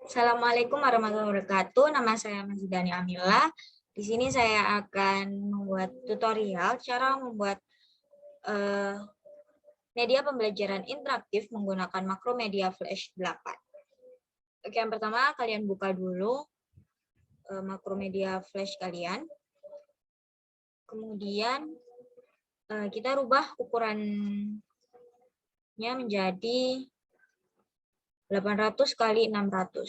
Assalamualaikum warahmatullahi wabarakatuh. Nama saya Mazidani Amila. Di sini saya akan membuat tutorial cara membuat media pembelajaran interaktif menggunakan Makromedia Flash 8. Oke, yang pertama kalian buka dulu Makromedia Flash kalian. Kemudian kita rubah ukurannya menjadi 800 kali 600.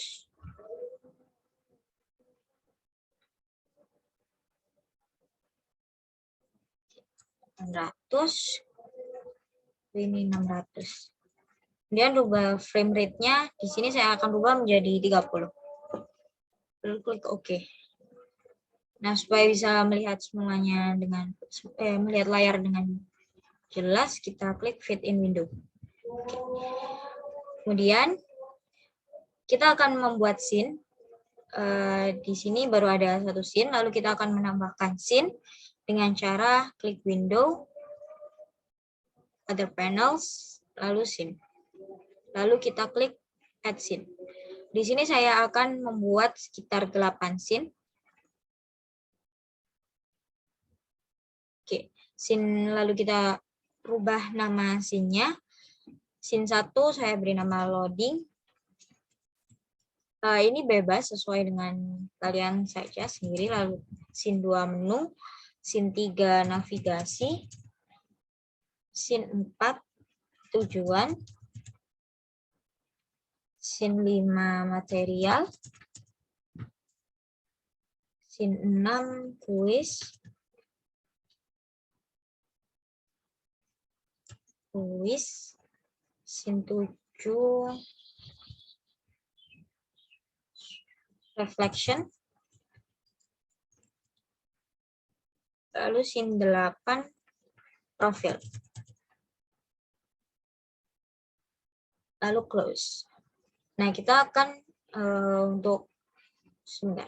Ini 600. Kemudian rubah frame rate-nya. Di sini saya akan rubah menjadi 30. Lalu klik OK. Nah, supaya bisa melihat semuanya melihat layar dengan jelas, kita klik Fit in Window. Oke. Kemudian kita akan membuat scene. Di sini baru ada satu scene, lalu kita akan menambahkan scene dengan cara klik Window, Other Panels, lalu Scene. Lalu kita klik Add Scene. Di sini saya akan membuat sekitar 8 scene. Oke, scene lalu kita rubah nama scene-nya. Scene 1 saya beri nama loading. Ini bebas sesuai dengan kalian saja sendiri. Lalu scene 2 menu, scene 3 navigasi, scene 4 tujuan, scene 5 material, scene 6 kuis, scene 7 reflection, lalu scene 8 profil, lalu close. Nah, kita akan untuk sebentar.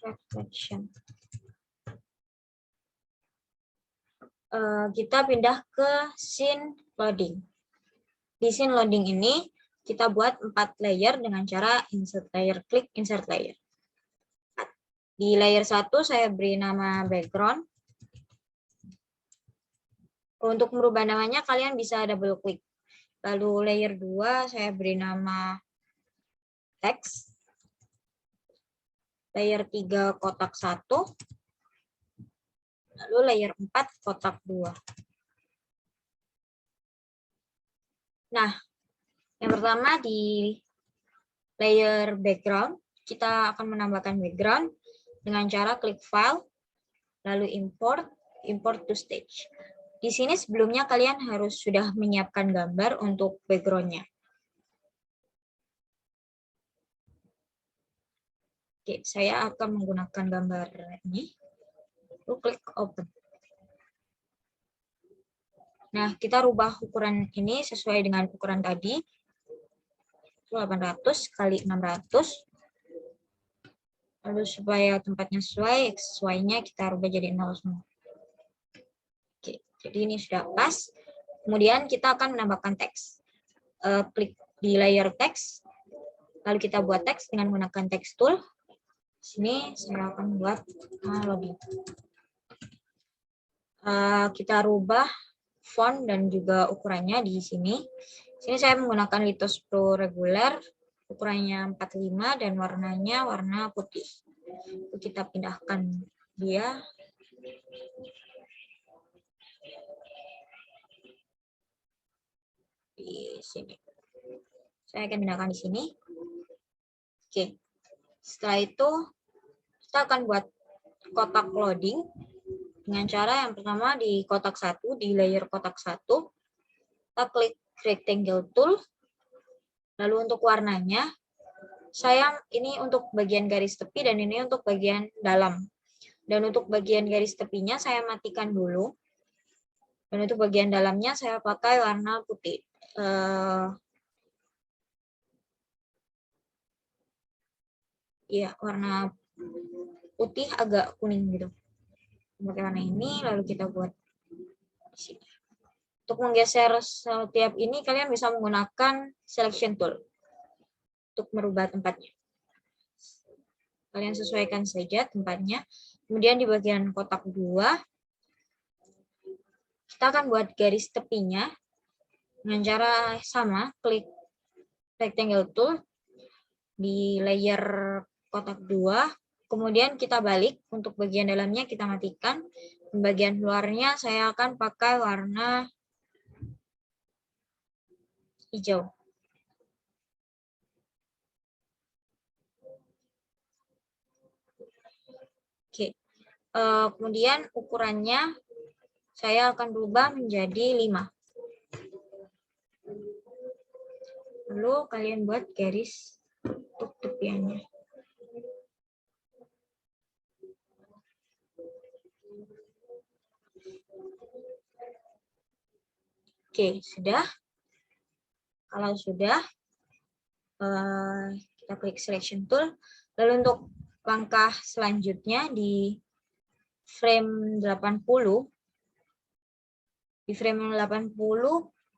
Reflection. Kita pindah ke scene loading. Di scene loading ini kita buat 4 layer dengan cara insert layer, klik insert layer. Di layer 1 saya beri nama background. Untuk merubah namanya kalian bisa double klik. Lalu layer 2 saya beri nama text. Layer 3 kotak 1. Lalu layer 4 kotak 2. Nah, yang pertama di layer background, kita akan menambahkan background dengan cara klik file, lalu import to stage. Di sini sebelumnya kalian harus sudah menyiapkan gambar untuk background-nya. Oke, saya akan menggunakan gambar ini. Lalu klik open. Nah, kita rubah ukuran ini sesuai dengan ukuran tadi. 800 kali 600. Lalu supaya tempatnya sesuainya kita rubah jadi 0 semua. Oke, jadi ini sudah pas. Kemudian kita akan menambahkan teks. Klik di layer teks. Lalu kita buat teks dengan menggunakan text tool. Di sini saya akan buat loading. Kita rubah font dan juga ukurannya di sini. Di sini saya menggunakan Litos Pro reguler, ukurannya 45 dan warnanya warna putih. Kita pindahkan dia. Di sini. Saya akan pindahkan di sini. Oke. Setelah itu kita akan buat kotak loading dengan cara yang pertama di kotak 1, di layer kotak 1, kita klik rectangle tool. Lalu untuk warnanya, saya ini untuk bagian garis tepi dan ini untuk bagian dalam. Dan untuk bagian garis tepinya saya matikan dulu. Dan untuk bagian dalamnya saya pakai warna putih. Iya, warna putih agak kuning gitu. Pakai warna ini, lalu kita buat di sini. Untuk menggeser setiap ini, kalian bisa menggunakan selection tool untuk merubah tempatnya. Kalian sesuaikan saja tempatnya. Kemudian di bagian kotak 2, kita akan buat garis tepinya dengan cara sama, klik rectangle tool di layer kotak 2, kemudian kita balik, untuk bagian dalamnya kita matikan, bagian luarnya saya akan pakai warna hijau. Oke. Kemudian ukurannya saya akan rubah menjadi 5. Lalu kalian buat garis untuk tepiannya. Oke, sudah. Kalau sudah, kita klik selection tool. Lalu untuk langkah selanjutnya di frame 80,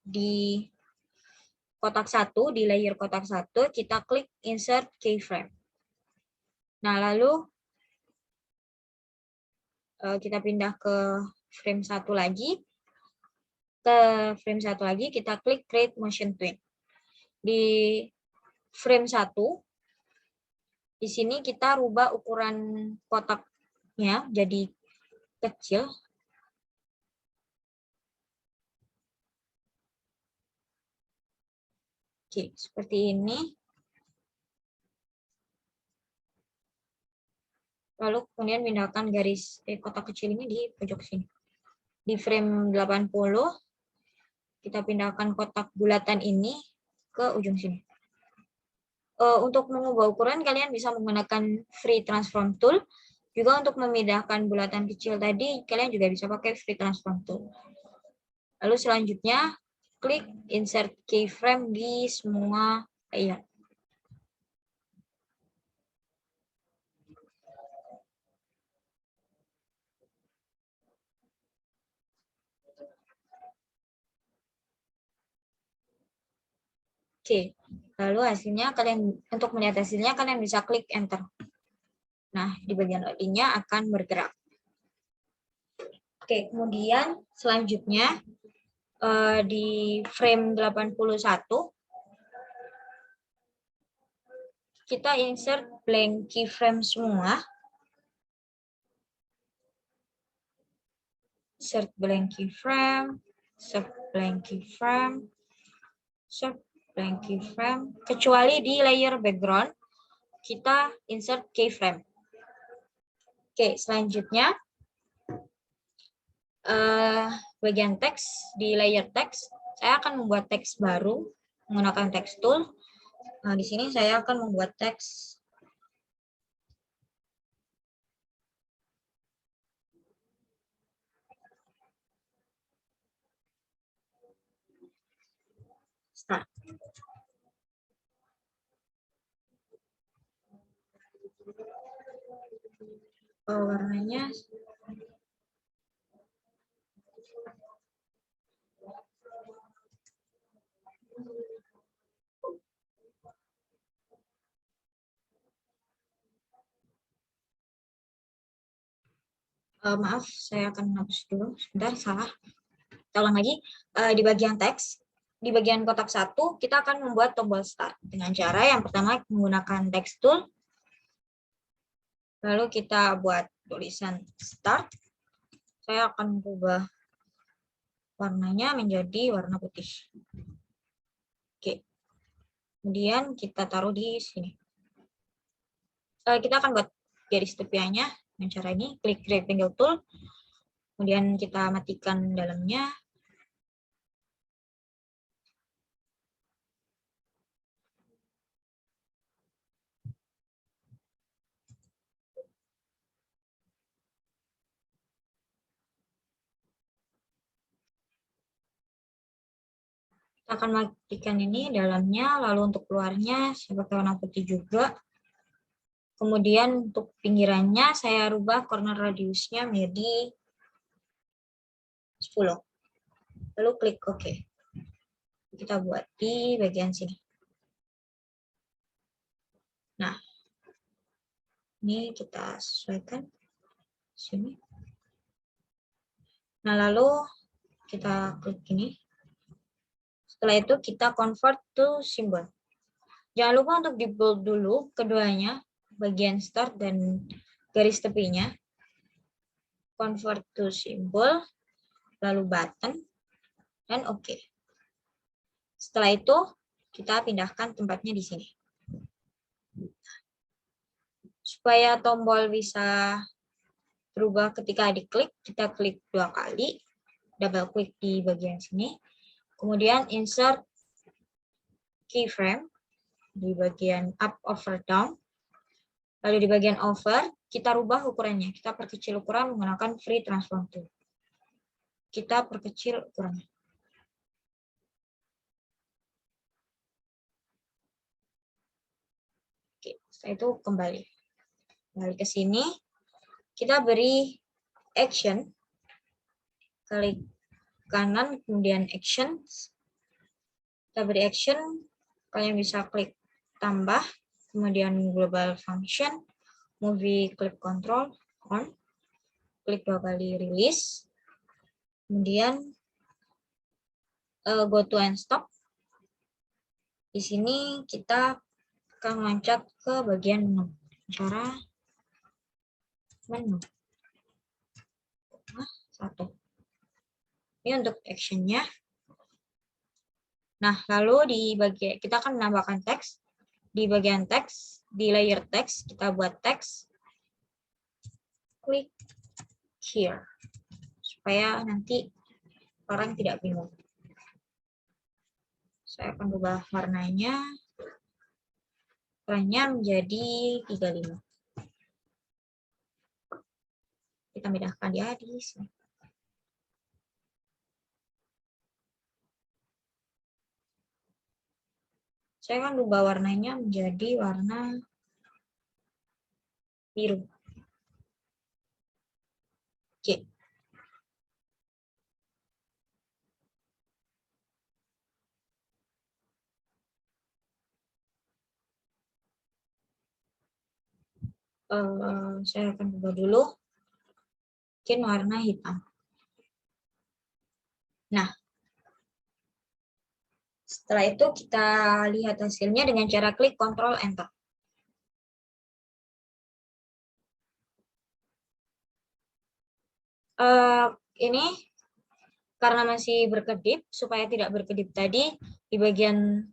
di kotak 1, di layer kotak 1, kita klik insert keyframe. Nah, lalu kita pindah ke frame 1 lagi. Kita klik create motion twin. Di frame 1, di sini kita rubah ukuran kotaknya jadi kecil. Oke, seperti ini. Lalu kemudian pindahkan garis kotak kecil ini di pojok sini. Di frame 80, kita pindahkan kotak bulatan ini ke ujung sini. Untuk mengubah ukuran, kalian bisa menggunakan free transform tool. Juga untuk memindahkan bulatan kecil tadi, kalian juga bisa pakai free transform tool. Lalu selanjutnya, klik insert keyframe di semua layer. Oke, lalu hasilnya untuk melihat hasilnya kalian bisa klik enter. Nah, di bagian loadingnya akan bergerak. Oke, kemudian selanjutnya di frame 81 kita insert blank keyframe semua. Insert blank keyframe, insert blank keyframe, insert blank keyframe. Kecuali di layer background, kita insert keyframe. Oke, selanjutnya bagian teks, di layer teks, saya akan membuat teks baru menggunakan text tool. Nah, di sini saya akan membuat teks start. Warnanya maaf, saya akan hapus dulu. Sebentar, salah. Kita ulang lagi. Di bagian teks, di bagian kotak 1, kita akan membuat tombol start. Dengan cara yang pertama menggunakan text tool. Lalu kita buat tulisan start. Saya akan ubah warnanya menjadi warna putih. Oke. Kemudian kita taruh di sini. Kita akan buat garis tepiannya dengan cara ini. Klik rectangle tool. Kemudian kita matikan dalamnya. Kita akan matikan ini dalamnya, lalu untuk keluarnya saya pakai warna putih juga. Kemudian untuk pinggirannya saya rubah corner radiusnya menjadi 10. Lalu klik OK. Kita buat di bagian sini. Nah, ini kita sesuaikan sini. Nah, lalu kita klik ini. Setelah itu kita convert to symbol. Jangan lupa untuk di bold dulu keduanya, bagian start dan garis tepinya. Convert to symbol, lalu button, dan OK. Setelah itu, kita pindahkan tempatnya di sini. Supaya tombol bisa berubah ketika diklik, kita klik 2 kali, double klik di bagian sini, kemudian insert keyframe di bagian up, over, down, lalu di bagian over, kita rubah ukurannya, kita perkecil ukuran menggunakan free transform tool. Kita perkecil ukurannya. Oke, setelah itu kembali ke sini, kita beri action, klik kanan, kemudian actions, kita beri action, kalian bisa klik tambah, kemudian global function, movie clip control on, klik 2 kali release, kemudian go to and stop. Di sini kita akan loncat ke bagian menu. Cara menu. Nah, 1. Ini untuk actionnya. Nah, lalu di bagian kita akan menambahkan teks. Di bagian teks, di layer teks, kita buat teks. Klik here. Supaya nanti orang tidak bingung. Saya akan ubah warnanya. Warnanya menjadi 35. Kita pindahkan dia di sini. Saya akan ubah warnanya menjadi warna biru. Oke. Saya akan ubah dulu. Mungkin warna hitam. Nah, setelah itu kita lihat hasilnya dengan cara klik Ctrl Enter. Ini karena masih berkedip, supaya tidak berkedip tadi, di bagian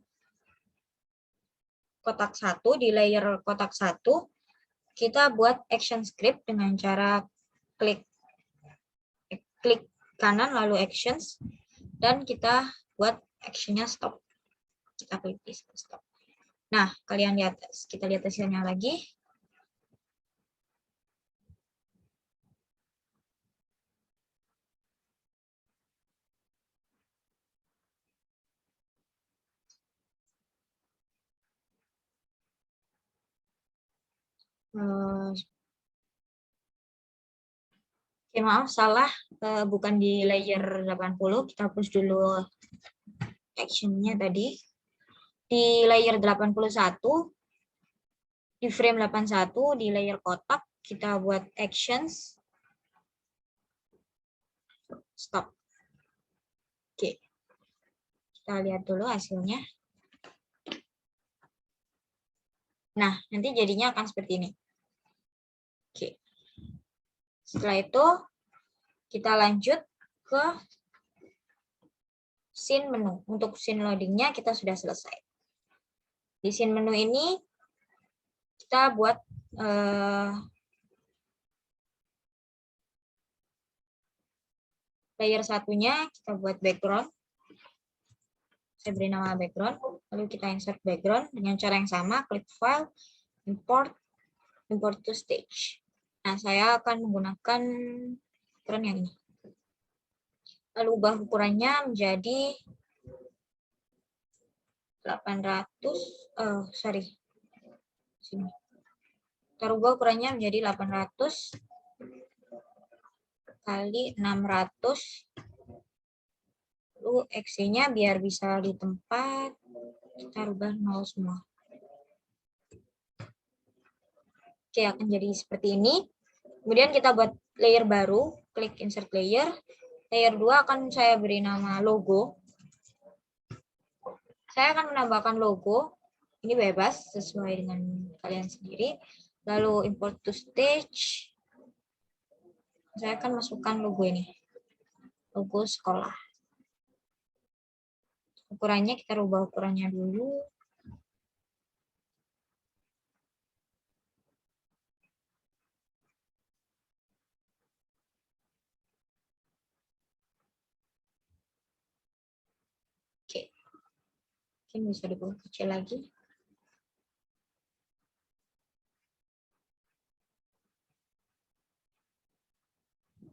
kotak 1, di layer kotak 1, kita buat action script dengan cara klik kanan lalu actions, dan kita buat actionnya stop. Kita klik di stop. Nah, kalian lihat, kita lihat hasilnya lagi. Oke, maaf, salah. Bukan di layer 80. Kita hapus dulu actionnya tadi. Di layer 81, di frame 81, di layer kotak, kita buat actions. Stop. Oke. Kita lihat dulu hasilnya. Nah, nanti jadinya akan seperti ini. Oke. Setelah itu, kita lanjut ke scene menu. Untuk scene loadingnya kita sudah selesai. Di scene menu ini, kita buat layer satunya, kita buat background. Saya beri nama background. Lalu kita insert background dengan cara yang sama. Klik file, import to stage. Nah, saya akan menggunakan ukuran yang ini. Lalu ubah ukurannya menjadi 800, sini. Kita rubah ukurannya menjadi 800 kali 600. Lalu X-nya biar bisa di tempat, kita rubah 0 semua. Oke, akan jadi seperti ini. Kemudian kita buat layer baru, klik insert layer. Layer 2 akan saya beri nama logo. Saya akan menambahkan logo. Ini bebas, sesuai dengan kalian sendiri. Lalu import to stage. Saya akan masukkan logo ini. Logo sekolah. Ukurannya kita rubah ukurannya dulu. Oke. Mungkin bisa dibuat kecil lagi.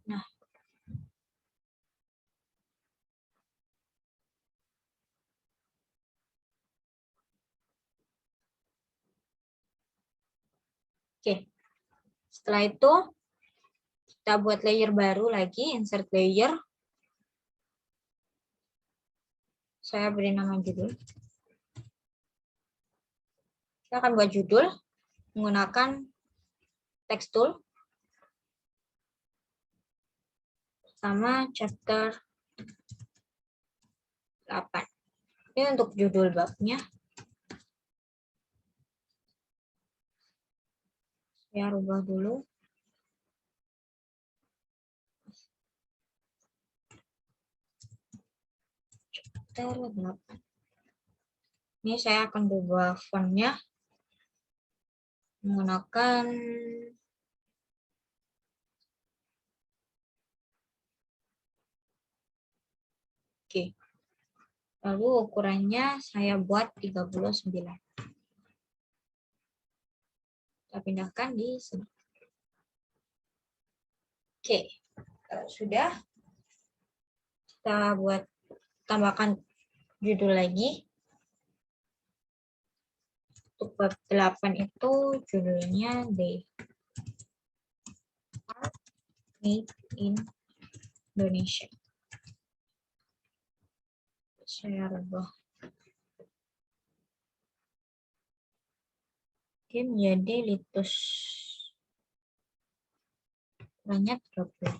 Nah. Oke. Setelah itu kita buat layer baru lagi, insert layer. Saya beri nama judul. Kita akan buat judul menggunakan text tool sama chapter 8. Ini untuk judul babnya. Saya rubah dulu. Chapter 8. Ini saya akan rubah fontnya menggunakan Oke. Lalu ukurannya saya buat 39. Kita pindahkan di sini. Oke. Kalau sudah, kita buat tambahkan judul lagi. Untuk bab 8 itu judulnya They Are Made in Indonesia. Saya rubah. Oke, menjadi litus. Banyak 30.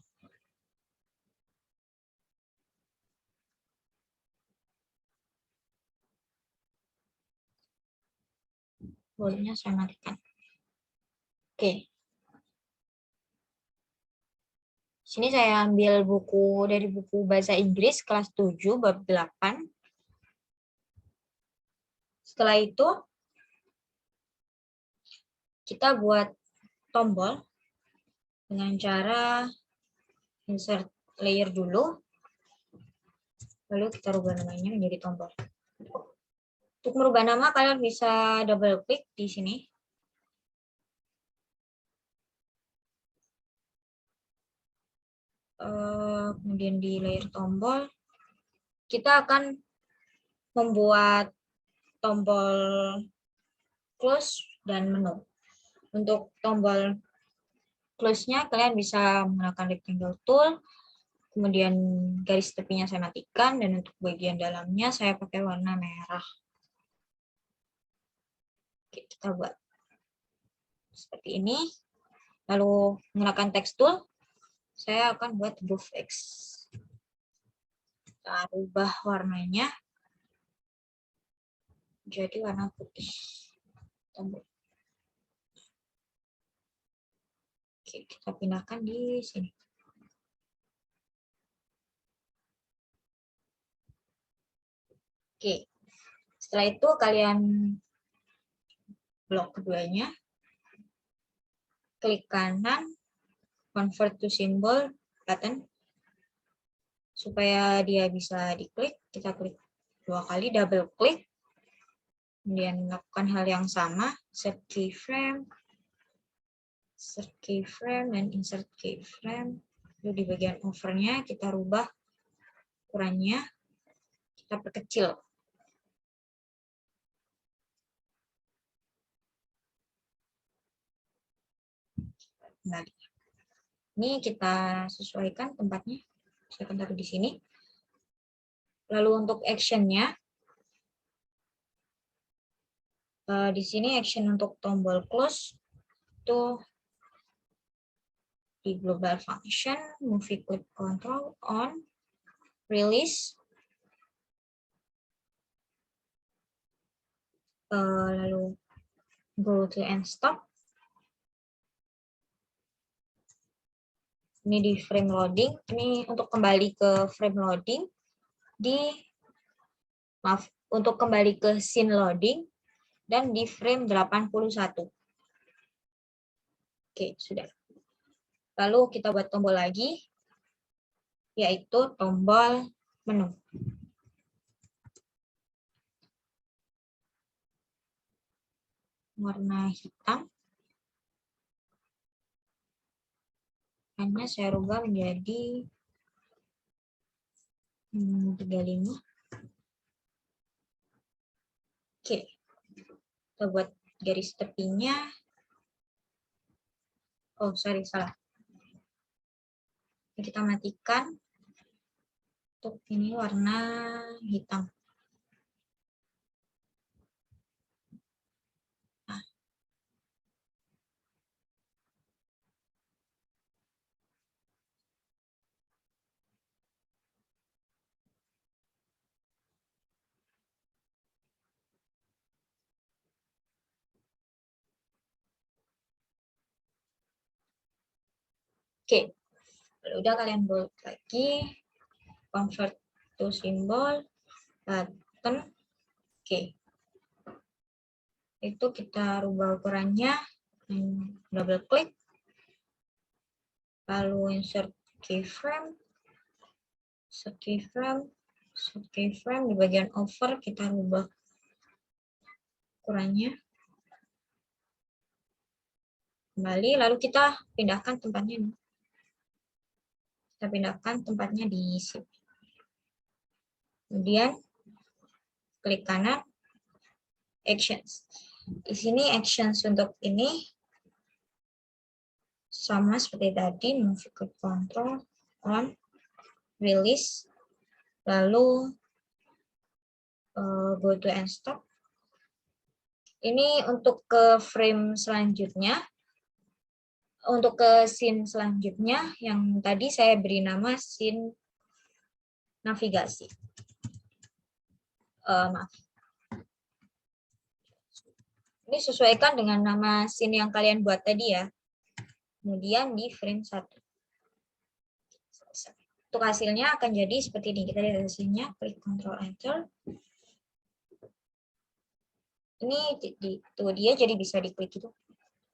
Bolanya saya matikan. Oke. Sini saya ambil buku dari buku bahasa Inggris kelas 7 bab 8. Setelah itu kita buat tombol dengan cara insert layer dulu. Lalu kita rubah namanya menjadi tombol. Untuk merubah nama kalian bisa double klik di sini. Kemudian di layer tombol kita akan membuat tombol close dan menu. Untuk tombol close-nya kalian bisa menggunakan rectangle tool, kemudian garis tepinya saya matikan, dan untuk bagian dalamnya saya pakai warna merah. Oke, kita buat seperti ini. Lalu menggunakan text tool, saya akan buat huruf X. Kita rubah warnanya jadi warna putih. Oke, kita pindahkan di sini. Oke, setelah itu kalian blok keduanya, klik kanan, convert to symbol button. Supaya dia bisa diklik, kita klik 2 kali, double klik. Kemudian melakukan hal yang sama, set keyframe, dan insert keyframe. Lalu di bagian overnya kita rubah ukurannya, kita perkecil. kembali. Ini kita sesuaikan tempatnya. Saya akan taruh di sini. Lalu untuk action-nya, di sini action untuk tombol close itu di global function, movie clip control on, release, lalu go to and stop. Ini di frame loading. Ini untuk kembali ke frame loading. Untuk kembali ke scene loading dan di frame 81. Oke, sudah. Lalu kita buat tombol lagi, yaitu tombol menu. Warna hitam. Hanya saya rubah menjadi 35. Oke, kita buat garis tepinya. Oh, sorry, salah. Kita matikan. Untuk ini warna hitam. Nah. Oke, kalau udah kalian bold lagi, convert to symbol, button. Oke, itu kita rubah ukurannya, double klik, lalu insert keyframe, insert keyframe di bagian over kita rubah ukurannya kembali, lalu kita pindahkan tempatnya. Kita pindahkan tempatnya di sini. Kemudian klik kanan, actions. Di sini actions untuk ini sama seperti tadi, movie clip control on, release, lalu go to and stop. Ini untuk ke frame selanjutnya, untuk ke scene selanjutnya yang tadi saya beri nama scene navigasi. Maaf. Ini sesuaikan dengan nama scene yang kalian buat tadi ya. Kemudian di frame 1. Untuk hasilnya akan jadi seperti ini. Kita lihat hasilnya, klik Ctrl Enter. Ini tuh dia jadi bisa diklik itu.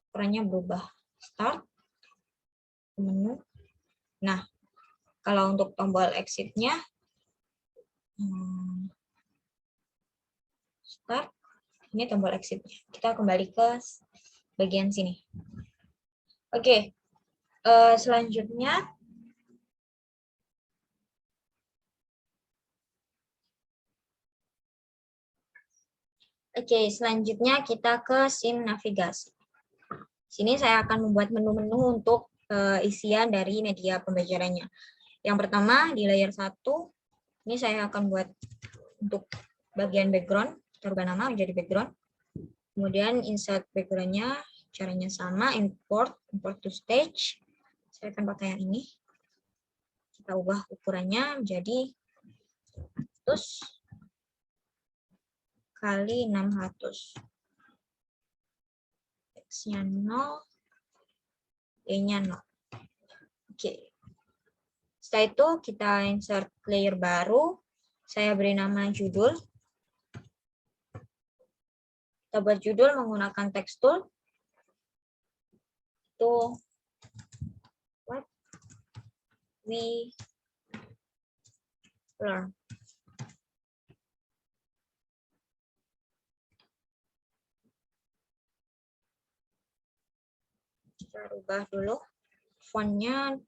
Ukurannya berubah. Start, menu. Nah, kalau untuk tombol exit-nya, start, ini tombol exit-nya. Kita kembali ke bagian sini. Oke, selanjutnya selanjutnya kita ke scene navigasi. Sini saya akan membuat menu-menu untuk isian dari media pembelajarannya. Yang pertama di layer 1, ini saya akan buat untuk bagian background, kita rubah nama menjadi background. Kemudian insert background-nya, caranya sama, import to stage. Saya akan pakai yang ini. Kita ubah ukurannya menjadi 100 kali 600. X-nya 0, Y-nya 0. Oke. Setelah itu kita insert layer baru. Saya beri nama judul. Kita buat judul menggunakan text tool. Itu what we learn. Kita rubah dulu fontnya.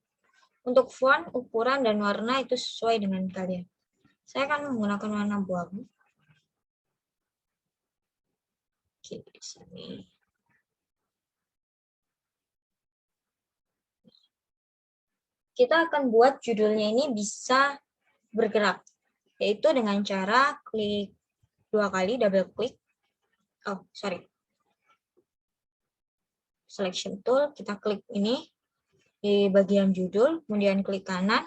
Untuk font, ukuran, dan warna itu sesuai dengan kalian. Saya akan menggunakan warna abu-abu. Oke, di sini. kita akan buat judulnya ini bisa bergerak, yaitu dengan cara klik 2 kali, double klik. Selection tool, kita klik ini di bagian judul, kemudian klik kanan,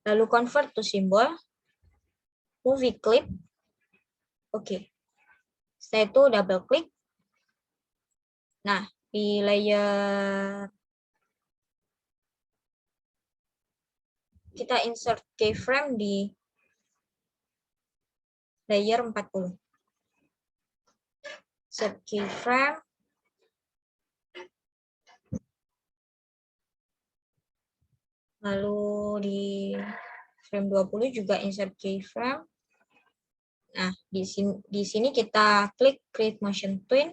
lalu convert to symbol, movie clip. Oke. Setelah itu double klik. Nah, di layer kita insert keyframe di layer 40. Insert keyframe. Lalu di frame 20 juga insert keyframe. Nah, di sini kita klik create motion twin.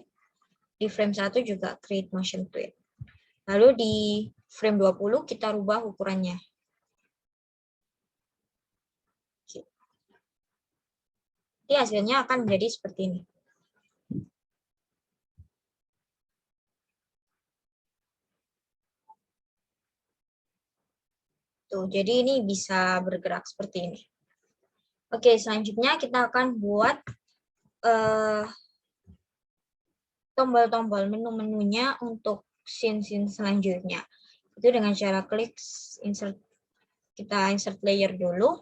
Di frame 1 juga create motion twin. Lalu di frame 20 kita rubah ukurannya. Jadi hasilnya akan menjadi seperti ini. Tuh, jadi ini bisa bergerak seperti ini. Oke, selanjutnya kita akan buat tombol-tombol menu-menunya untuk scene-scene selanjutnya. Itu dengan cara klik insert, kita insert layer dulu.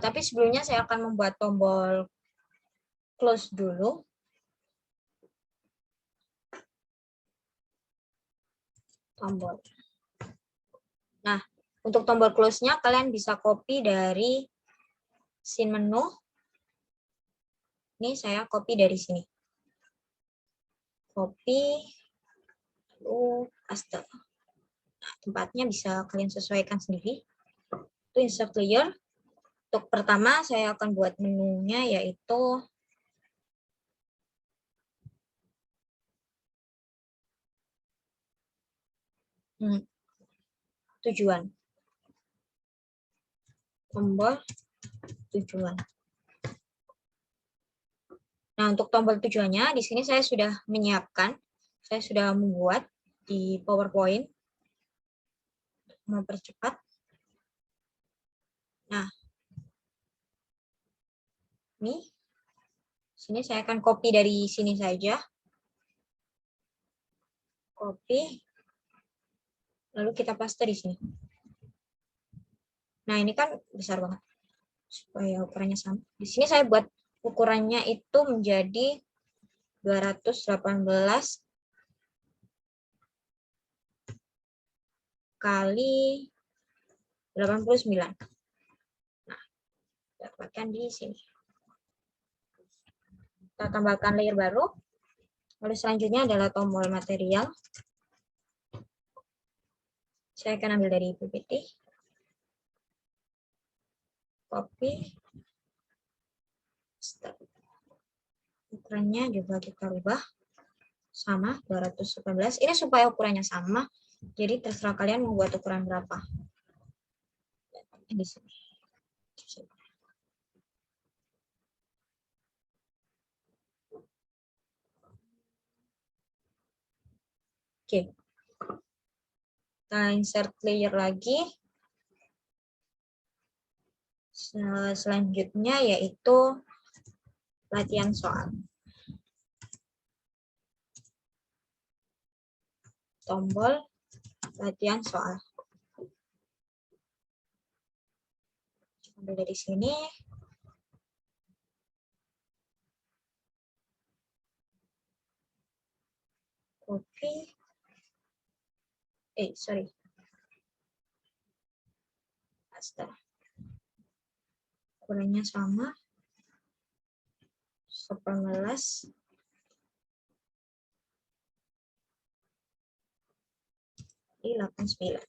Tapi sebelumnya saya akan membuat tombol close dulu. Tombol. Nah, untuk tombol close-nya kalian bisa copy dari scene menu. Ini saya copy dari sini. Copy, lalu paste. Nah, tempatnya bisa kalian sesuaikan sendiri. Itu insert layer. Untuk pertama saya akan buat menunya yaitu tujuan. Tombol tujuan. Nah, untuk tombol tujuannya di sini saya sudah menyiapkan, saya sudah membuat di PowerPoint. Mempercepat. Nah, ini sini saya akan copy dari sini saja. Copy. Lalu kita paste di sini. Nah, ini kan besar banget. Supaya ukurannya sama. Di sini saya buat ukurannya itu menjadi 218 kali 89. Nah, dapatkan di sini. Kita tambahkan layer baru. Lalu selanjutnya adalah tombol material. Saya akan ambil dari PPT. Copy. Ukurannya juga kita rubah. Sama, 218. Ini supaya ukurannya sama. Jadi terserah kalian mau buat ukuran berapa. Di sini. Oke. Kita insert layer lagi. Selanjutnya yaitu latihan soal. Tombol latihan soal. Ambil dari sini. Copy. Paste. Ukurannya sama. 18. Di 89.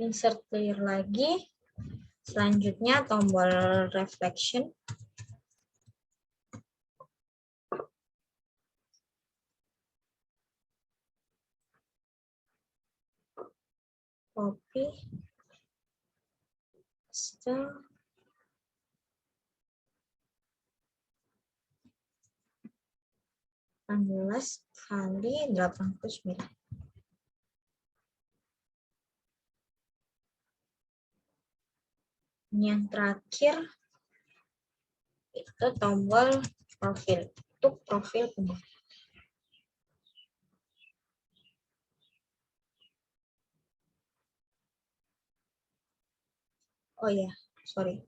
Insert layer lagi. Selanjutnya tombol reflection. Copy. Paste. 18 kali 89. Yang terakhir itu tombol profil. Untuk profil pembawa. Oh ya, sorry.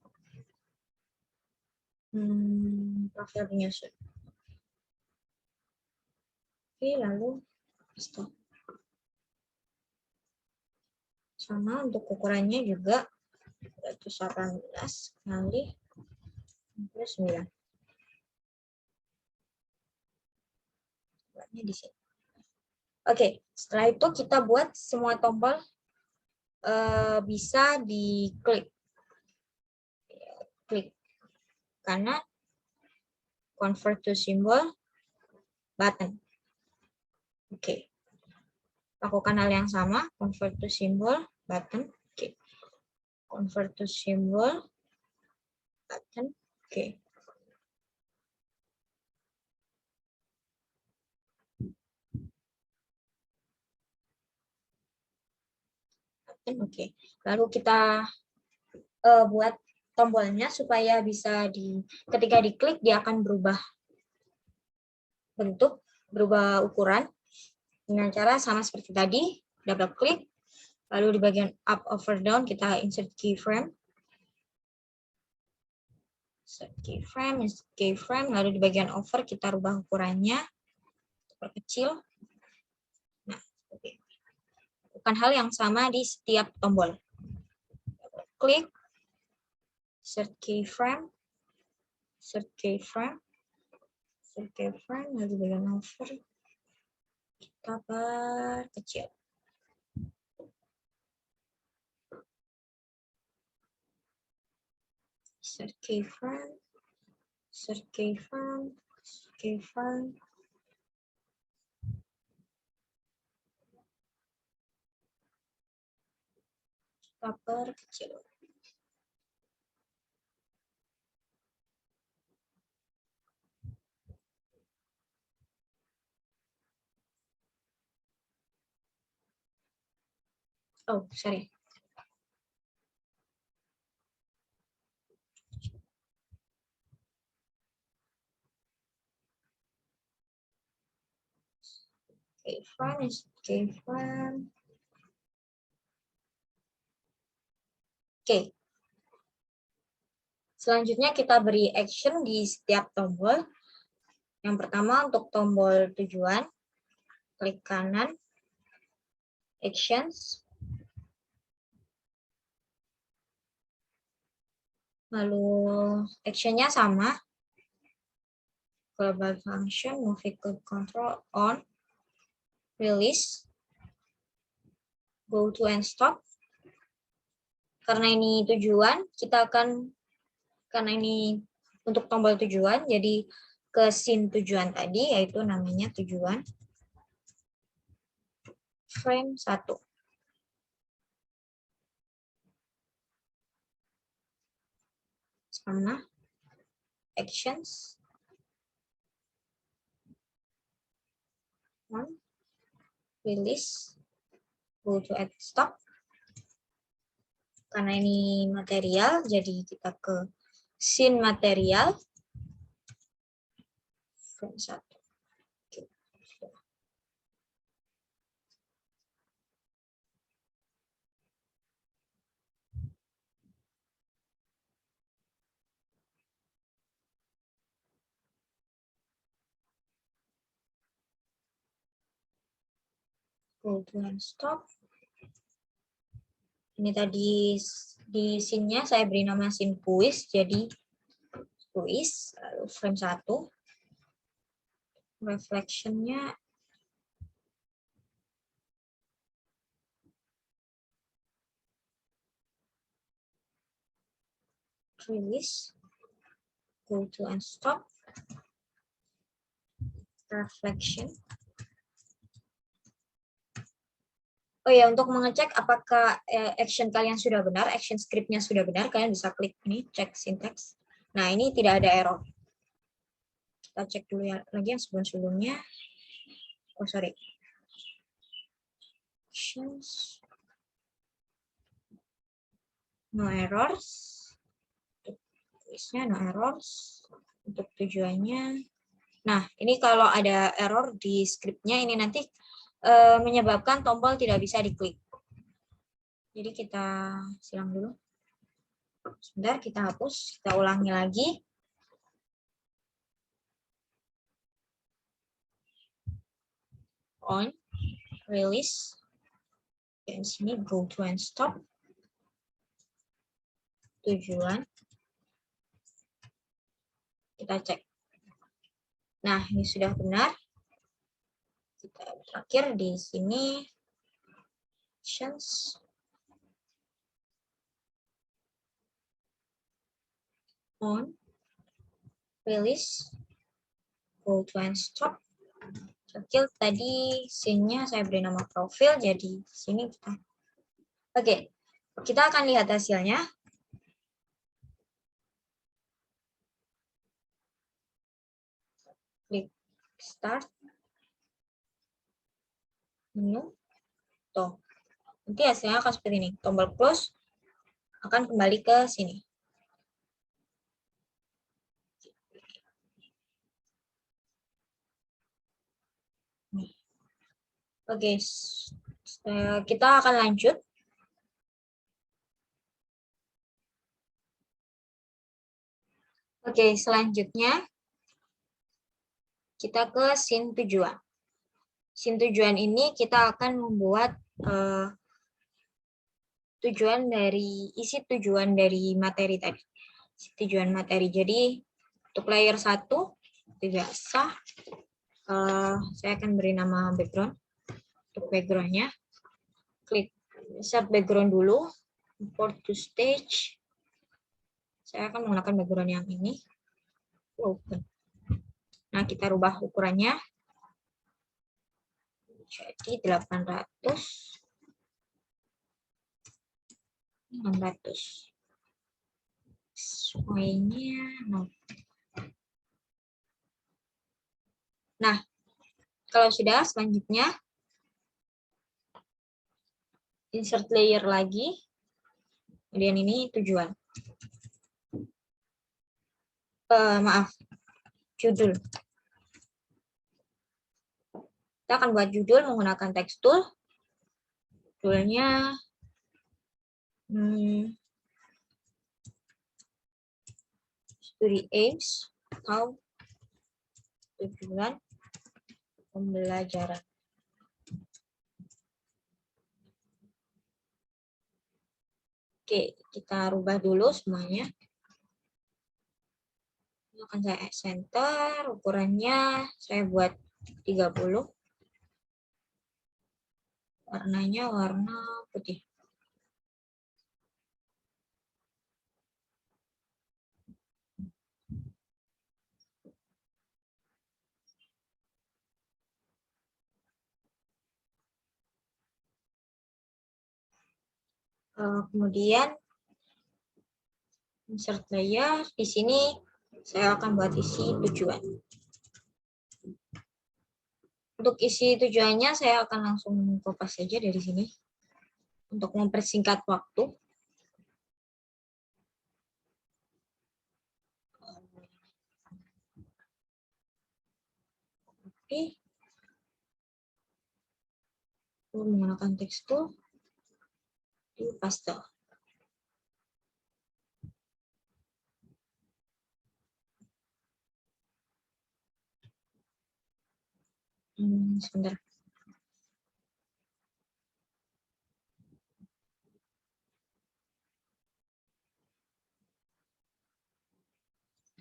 Profil penyusun. Oke, lalu stop. Sama untuk ukurannya juga 118 kali 9. Di sini. Oke, setelah itu kita buat semua tombol bisa diklik. Klik. Karena convert to symbol button. Oke. Lakukan hal yang sama, convert to symbol button. Oke. Convert to symbol button. Oke. Oke. Lalu kita buat tombolnya supaya bisa ketika diklik dia akan berubah bentuk, berubah ukuran dengan cara sama seperti tadi, double klik, lalu di bagian up over down kita insert keyframe, insert keyframe, lalu di bagian over kita rubah ukurannya, perkecil. Nah, oke. Lakukan hal yang sama di setiap tombol. Double klik, insert keyframe, lalu di bagian over kita perkecil. Insert keyframe, kita perkecil. Oh, sorry. Keyframe. Oke. Selanjutnya kita beri action di setiap tombol. Yang pertama untuk tombol tujuan, klik kanan, actions. Lalu actionnya sama. Global function, move vehicle control on, release, go to and stop. Karena ini tujuan, karena ini untuk tombol tujuan, jadi ke scene tujuan tadi, yaitu namanya tujuan. Frame 1. Sama. Actions. 1. Release. Go to and stop. Karena ini material, jadi kita ke scene material. Frame 1. Oke. Go to and stop. Ini tadi di scene-nya saya beri nama scene kuis, jadi kuis, lalu frame 1. Reflection-nya release, go to and stop, reflection. Oh ya, untuk mengecek apakah action kalian sudah benar, action script-nya sudah benar, kalian bisa klik ini, cek syntax. Nah, ini tidak ada error. Kita cek dulu ya lagi yang sebelum-sebelumnya. Oh, sorry. No errors. Tulisnya no errors. Untuk tujuannya. Nah, ini kalau ada error di scriptnya ini nanti menyebabkan tombol tidak bisa diklik. Jadi kita silang dulu. Sebentar, kita hapus. Kita ulangi lagi. On, release. Dan sini go to and stop. Tujuan. Kita cek. Nah, ini sudah benar. Kita terakhir di sini. Actions. On, release, go to and stop. Oke, tadi scene-nya saya beri nama profil, jadi sini kita. Oke, kita akan lihat hasilnya. Klik start. Menu. Tuh. Nanti hasilnya akan seperti ini. Tombol close akan kembali ke sini. Oke, kita akan lanjut. Oke, selanjutnya kita ke scene tujuan. Scene tujuan ini kita akan membuat isi tujuan dari materi tadi. Tujuan materi. Jadi untuk layer 1 biasa saya akan beri nama background. Untuk backgroundnya klik set background dulu, import to stage. Saya akan menggunakan background yang ini. Open. Nah, kita rubah ukurannya jadi 800. Semuanya 0. Nah, kalau sudah, selanjutnya insert layer lagi. Kemudian ini tujuan. Maaf, judul. Kita akan buat judul menggunakan text tool. Judulnya studi aims atau tujuan pembelajaran. Oke, kita rubah dulu semuanya. Ini akan saya center, ukurannya saya buat 30. Warnanya warna putih. Kemudian insert layer, di sini saya akan buat isi tujuan. Untuk isi tujuannya saya akan langsung copy saja dari sini untuk mempersingkat waktu. Oke. Menggunakan text tool di paste. Sebentar.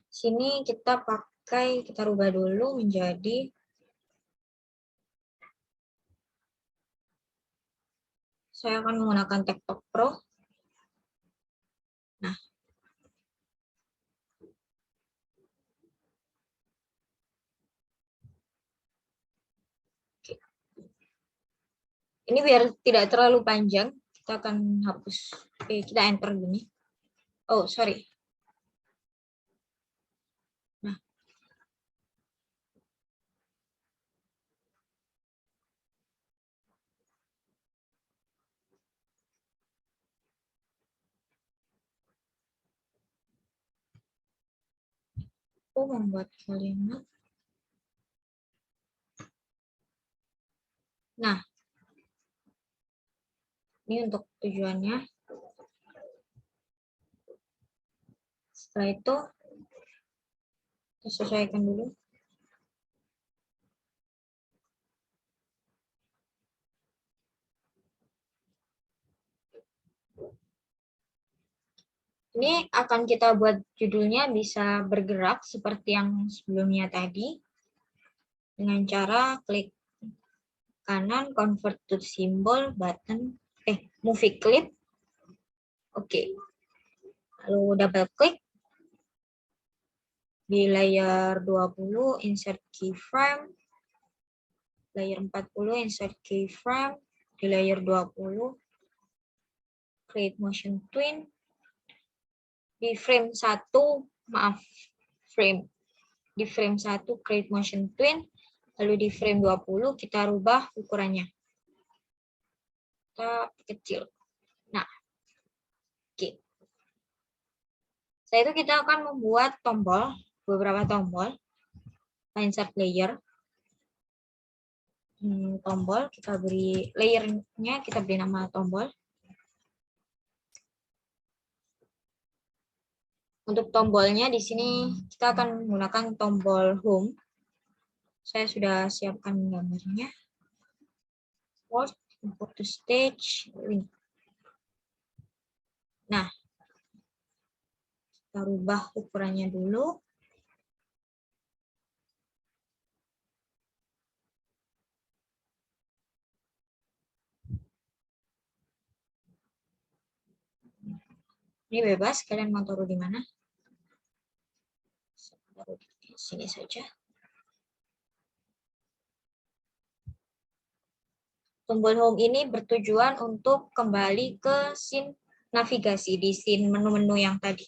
Sini kita rubah dulu menjadi saya akan menggunakan TikTok Pro. Nah, ini biar tidak terlalu panjang, kita akan hapus. Oke, kita enter gini. Oh, sorry. Nah, Aku membuat kalimat. Nah, ini untuk tujuannya. Setelah itu, kita sesuaikan dulu. Ini akan kita buat judulnya bisa bergerak seperti yang sebelumnya tadi. Dengan cara klik kanan, convert to symbol, button, movie clip. Oke. Lalu double klik. Di layer 20, insert keyframe. Layer 40, insert keyframe. Di layer 20, create motion twin. Di frame 1, di frame 1 create motion twin, lalu di frame 20 kita rubah ukurannya. Kita kecil. Nah, oke. Setelah itu kita akan membuat tombol, beberapa tombol. Insert layer. Tombol, kita beri layernya, kita beri nama tombol. Untuk tombolnya di sini kita akan menggunakan tombol home. Saya sudah siapkan gambarnya. Import, import to stage, link. Nah, kita rubah ukurannya dulu. Ini bebas, kalian mau taruh di mana? Taruh di sini saja. Tombol home ini bertujuan untuk kembali ke scene navigasi di scene menu-menu yang tadi.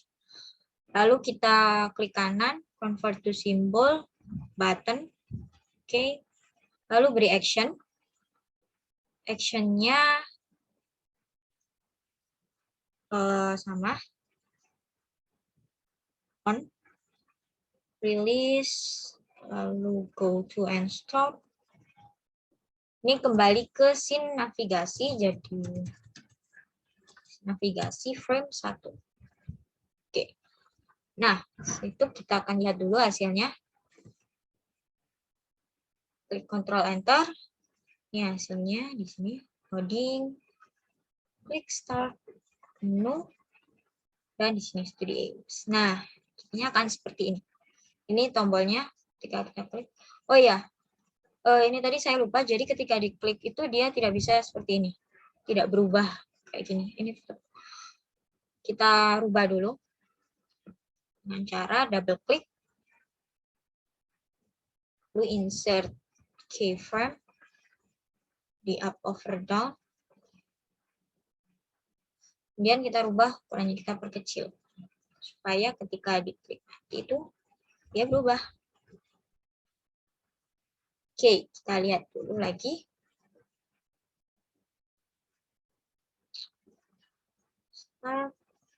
Lalu kita klik kanan, convert to symbol, button. Oke. Lalu beri action. Actionnya sama. On. Release. Lalu go to and stop. Ini kembali ke scene navigasi, jadi navigasi frame 1. Oke. Nah, itu kita akan lihat dulu hasilnya. Klik Ctrl Enter. Ini hasilnya di sini. Loading. Klik Start. Menu. Dan di sini Studio Apps. Nah, ini akan seperti ini. Ini tombolnya ketika kita klik. Oh ya, ini tadi saya lupa. Jadi ketika diklik itu dia tidak bisa seperti ini. Tidak berubah kayak gini. Ini kita rubah dulu dengan cara double klik. Lalu insert keyframe di up over down. Kemudian kita rubah ukurannya, kita perkecil supaya ketika diklik itu dia berubah. Oke, kita lihat dulu lagi. Start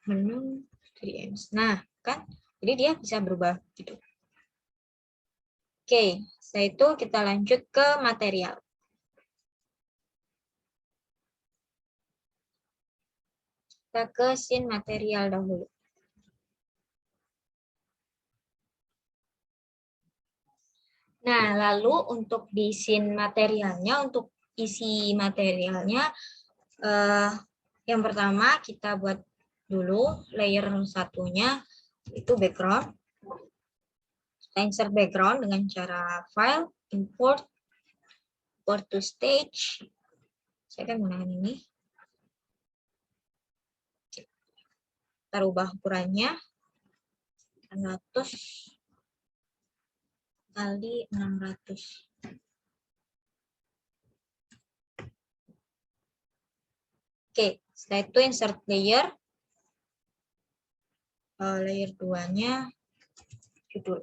menu 3M. Nah, kan jadi dia bisa berubah gitu. Oke, setelah itu kita lanjut ke material. Kita ke scene material dahulu. Nah, lalu untuk di scene materialnya, untuk isi materialnya, yang pertama kita buat dulu layer satunya, itu background. Kita insert background dengan cara file, import to stage. Saya akan menggunakan ini. Kita rubah ukurannya 600 kali 600. Oke, setelah itu insert layer. Layer 2-nya judul.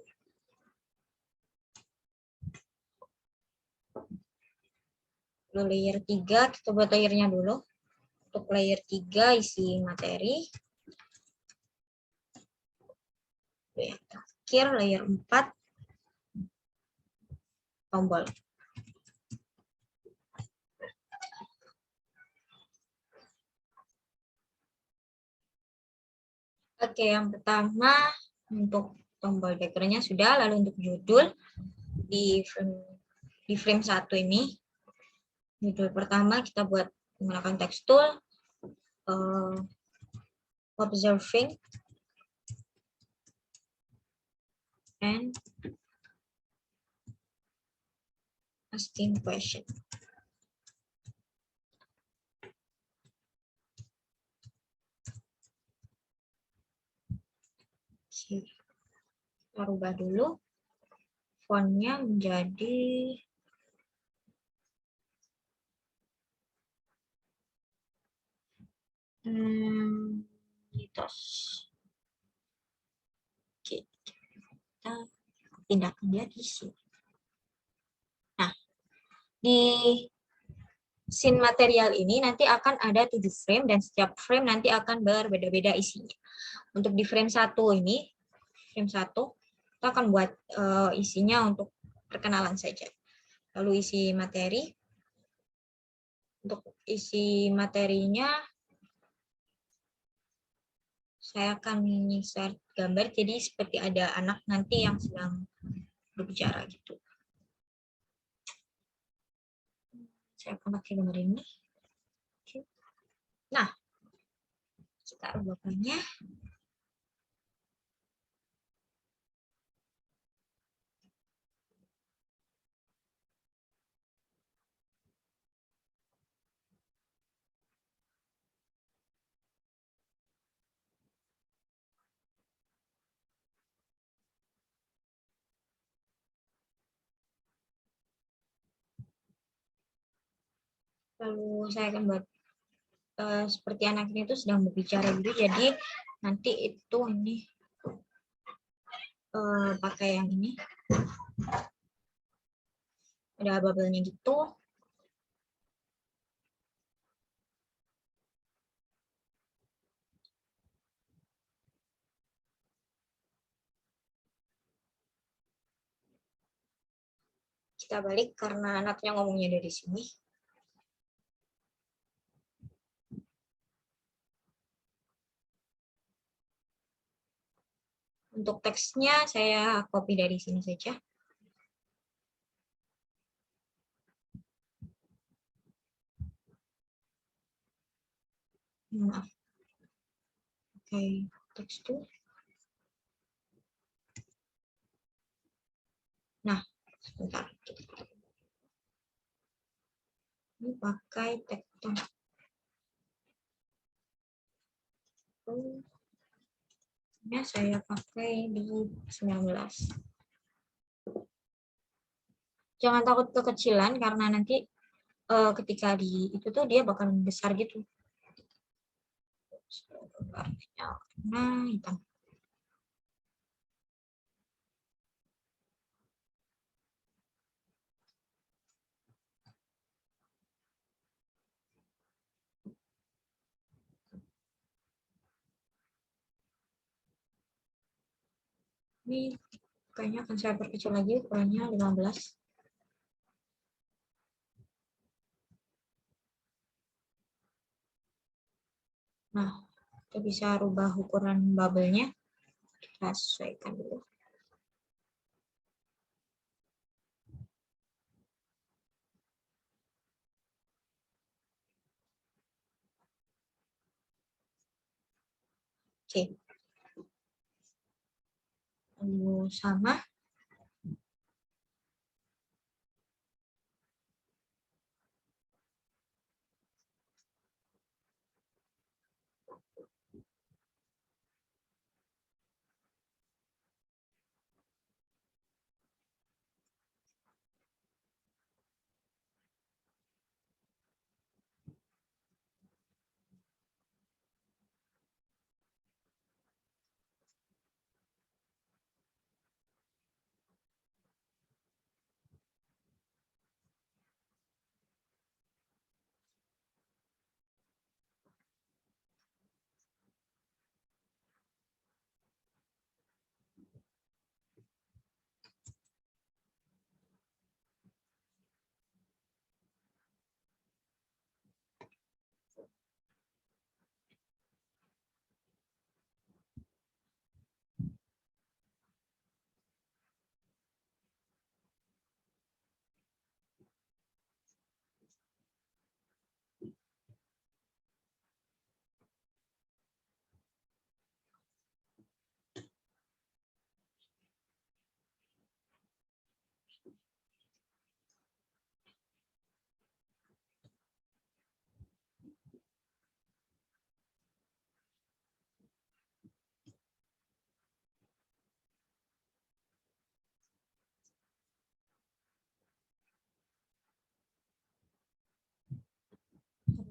Lalu layer 3, kita buat layernya dulu. Untuk layer 3 isi materi. terakhir layer 4 tombol. Oke, yang pertama untuk tombol background-nya sudah, lalu untuk judul di frame 1 ini, judul pertama kita buat menggunakan text tool, observing and asking question. Oke. Kita rubah dulu fontnya menjadi mitos. Oke, kita pindahkan dia di sini. Nah, di scene material ini nanti akan ada 7 frame dan setiap frame nanti akan berbeda-beda isinya. Untuk di frame 1 ini, frame 1, kita akan buat isinya untuk perkenalan saja. Lalu isi materi. Untuk isi materinya, saya akan insert gambar, jadi seperti ada anak nanti yang sedang berbicara gitu. Saya akan pakai gambar ini. Nah, kita ubahnya. Lalu saya akan buat seperti anak ini tuh sedang berbicara gitu, jadi nanti itu ini pakai yang ini, ada bubble-nya gitu. Kita balik karena anaknya ngomongnya dari sini. Untuk teksnya saya copy dari sini saja. Maaf. Oke, teks tuh. Nah, sebentar. Ini pakai tekton. Ini saya pakai di 19. Jangan takut kekecilan karena nanti ketika di itu tuh dia bakal besar gitu. Nah, hitam. Ini kayaknya akan saya perkecil lagi, ukurannya 15. Nah, kita bisa rubah ukuran bubble-nya. Kita sesuaikan dulu. Oke. Lalu sama.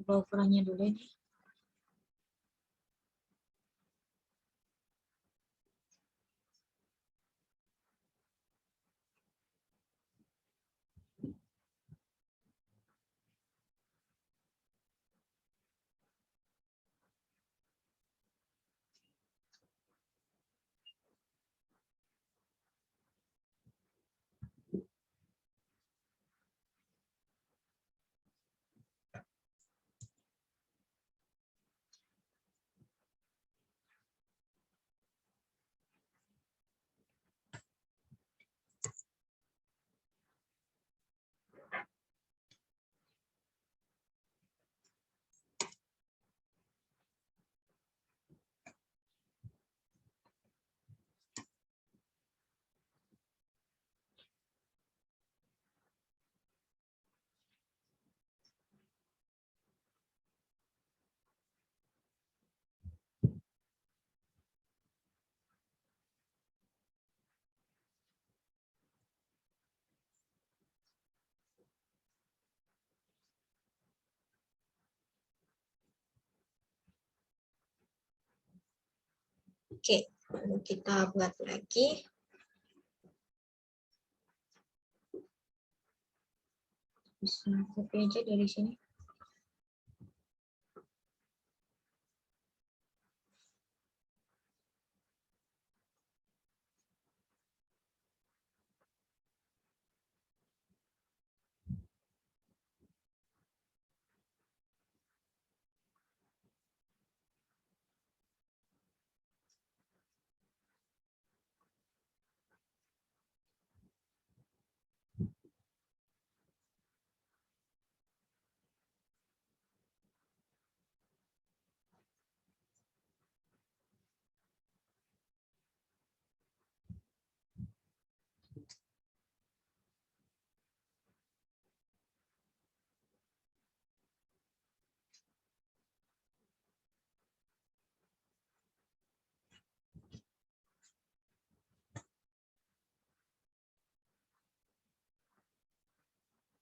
ukurannya dulu ini. Oke, lalu kita buat lagi. Bisa copy aja dari sini.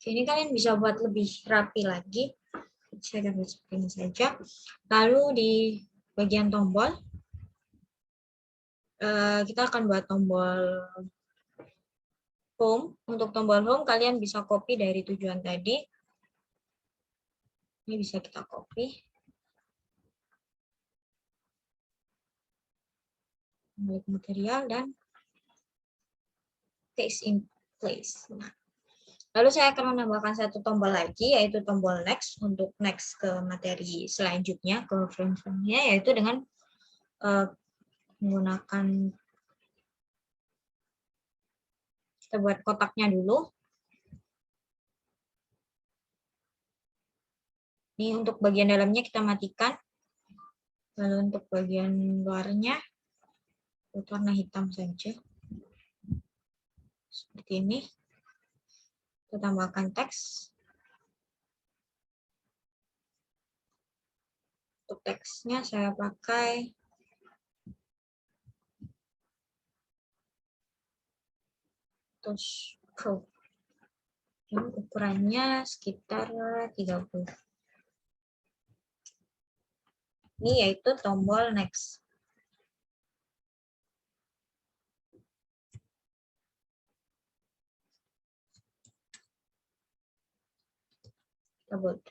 Oke, ini kalian bisa buat lebih rapi lagi. Saya akan buat seperti ini saja. Lalu di bagian tombol, kita akan buat tombol home. Untuk tombol home, kalian bisa copy dari tujuan tadi. Ini bisa kita copy. Kembali ke material dan paste in place. Nah, lalu saya akan menambahkan satu tombol lagi, yaitu tombol next untuk next ke materi selanjutnya, ke frame-nya, yaitu dengan menggunakan, kita buat kotaknya dulu. Ini untuk bagian dalamnya kita matikan. Lalu untuk bagian luarnya, warna hitam saja. Seperti ini. Kita tambahkan teks. Untuk teksnya saya pakai Pro. Yang ukurannya sekitar 30. Ini yaitu tombol next. Kita buat.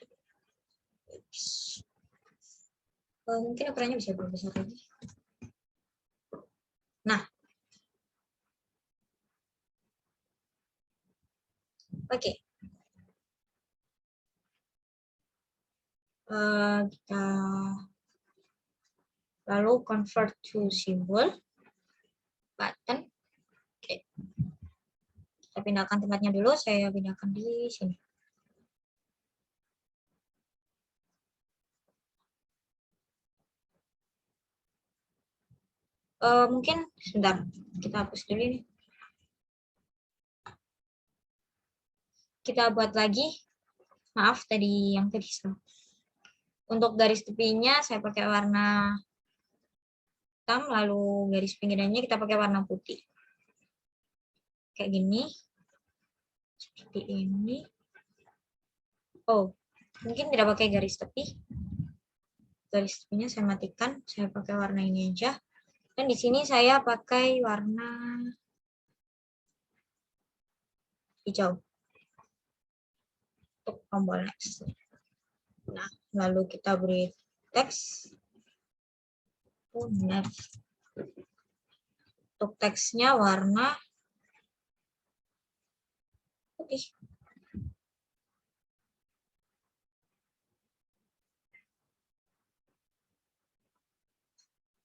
Mungkin ukurannya bisa lebih besar lagi. Nah, oke. Kita lalu convert to symbol button. Oke. Kita pindahkan tempatnya dulu. Saya pindahkan di sini. Mungkin sebentar, kita hapus dulu ini. Kita buat lagi. Maaf tadi yang tadi salah. Untuk garis tepinya saya pakai warna hitam, lalu garis pinggirannya kita pakai warna putih. Kayak gini. Seperti ini. Oh, mungkin tidak pakai garis tepi. Garis tepinya saya matikan, saya pakai warna ini aja. Dan di sini saya pakai warna hijau untuk tombol next. Nah, lalu kita beri teks. Next. Untuk teksnya warna putih.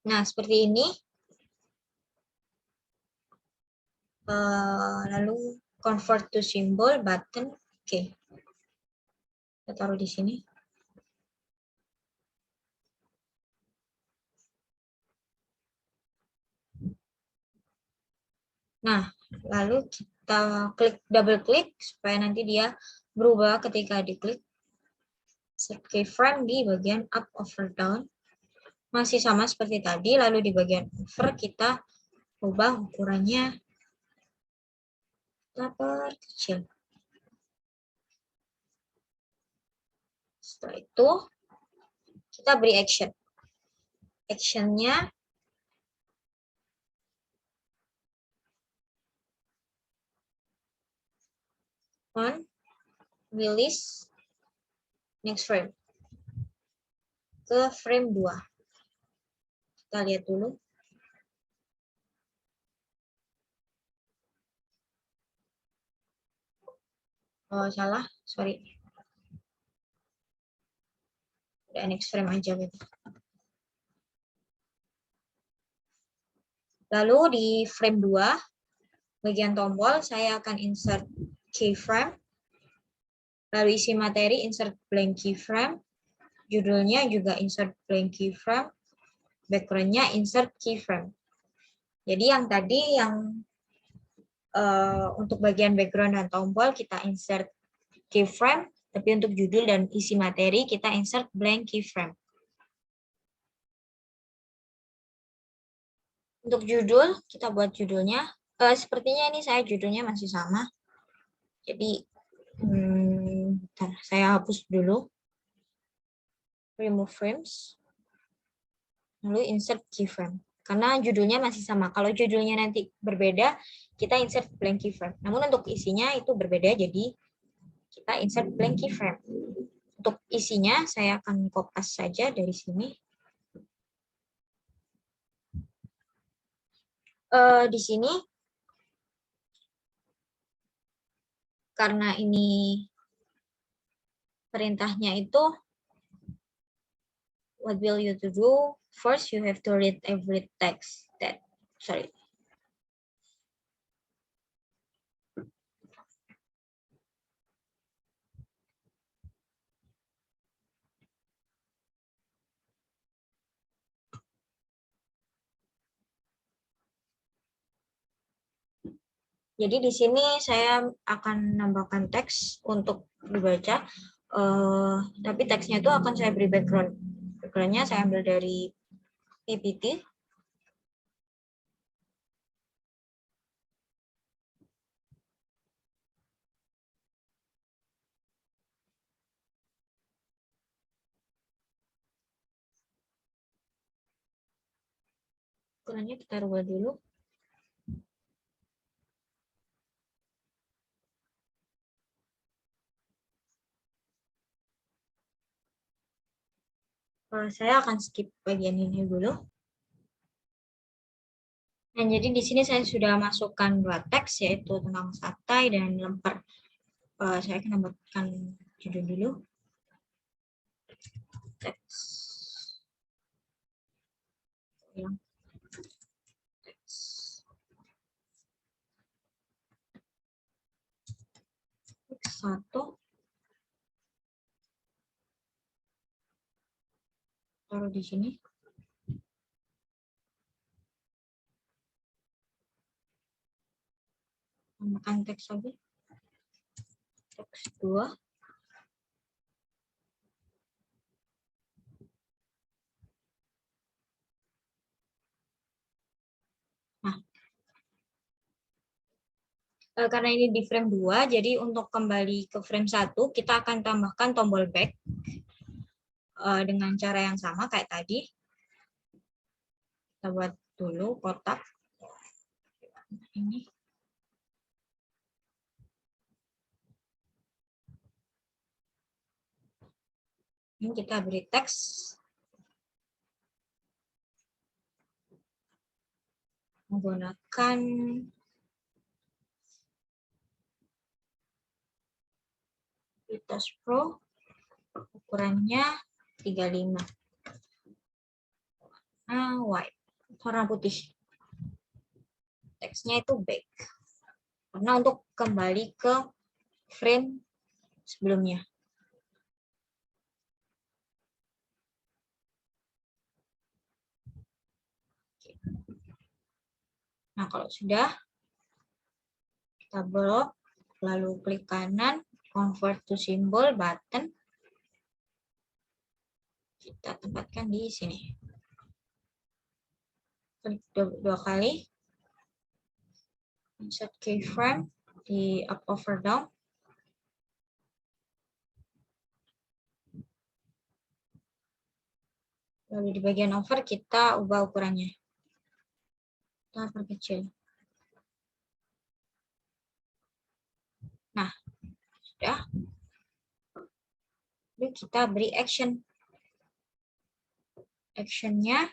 Nah, seperti ini. Lalu convert to symbol button. Oke. Kita taruh di sini. Nah, lalu kita double klik supaya nanti dia berubah ketika diklik. Set keyframe di bagian up, over, down. Masih sama seperti tadi, lalu di bagian over kita ubah ukurannya kecil. Setelah itu, kita beri action. Actionnya on, release, next frame. Ke frame 2. Kita lihat dulu. Oh, salah, sorry. Udah next frame aja gitu. Lalu di frame 2, bagian tombol saya akan insert keyframe. Lalu isi materi insert blank keyframe. Judulnya juga insert blank keyframe. Background-nya insert keyframe. Jadi yang tadi untuk bagian background dan tombol kita insert keyframe, tapi untuk judul dan isi materi kita insert blank keyframe. Untuk judul, kita buat judulnya. Sepertinya ini saya judulnya masih sama. Jadi, saya hapus dulu. Remove frames. Lalu insert keyframe. Karena judulnya masih sama. Kalau judulnya nanti berbeda, kita insert blank keyframe. Namun untuk isinya itu berbeda, jadi kita insert blank keyframe. Untuk isinya, saya akan kopas saja dari sini. Di sini, karena ini perintahnya itu, what will you to do? First, you have to read every text that, sorry. Jadi di sini saya akan menambahkan teks untuk dibaca, tapi teksnya itu akan saya beri background. Background-nya saya ambil dari PPT. Background-nya kita rubah dulu. Saya akan skip bagian ini dulu. Nah, jadi di sini saya sudah masukkan 2 teks, yaitu tentang satai dan lemper. Saya akan tambahkan judul dulu. Teks. Teks 1. Taruh di sini. Tambahkan teks lagi. Teks 2. Nah, karena ini di frame 2, jadi untuk kembali ke frame 1, kita akan tambahkan tombol back dengan cara yang sama kayak tadi. Kita buat dulu kotak. Ini. Ini kita beri teks. Menggunakan Vitas Pro, ukurannya 35. Nah, white, warna putih. Teksnya itu back. Karena untuk kembali ke frame sebelumnya. Nah, kalau sudah, kita blok, lalu klik kanan, convert to symbol, button. Kita tempatkan di sini. Klik dua kali. Insert keyframe di up, over, down. Lalu di bagian over kita ubah ukurannya. Kita perkecil. Nah, sudah. Lalu kita beri action. Actionnya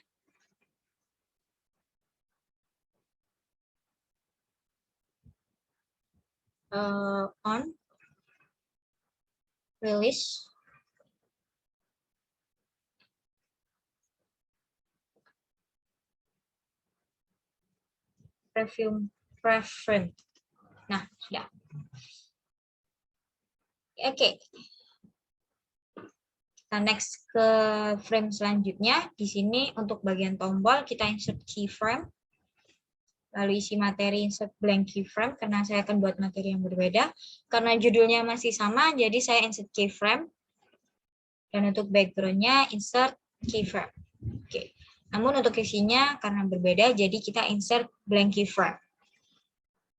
on, release, preframe. Nah, sudah. Oke. Kita next ke frame selanjutnya. Di sini untuk bagian tombol kita insert keyframe. Lalu isi materi insert blank keyframe karena saya akan buat materi yang berbeda. Karena judulnya masih sama, jadi saya insert keyframe. Dan untuk background-nya insert keyframe. Oke. Namun untuk isinya karena berbeda, jadi kita insert blank keyframe.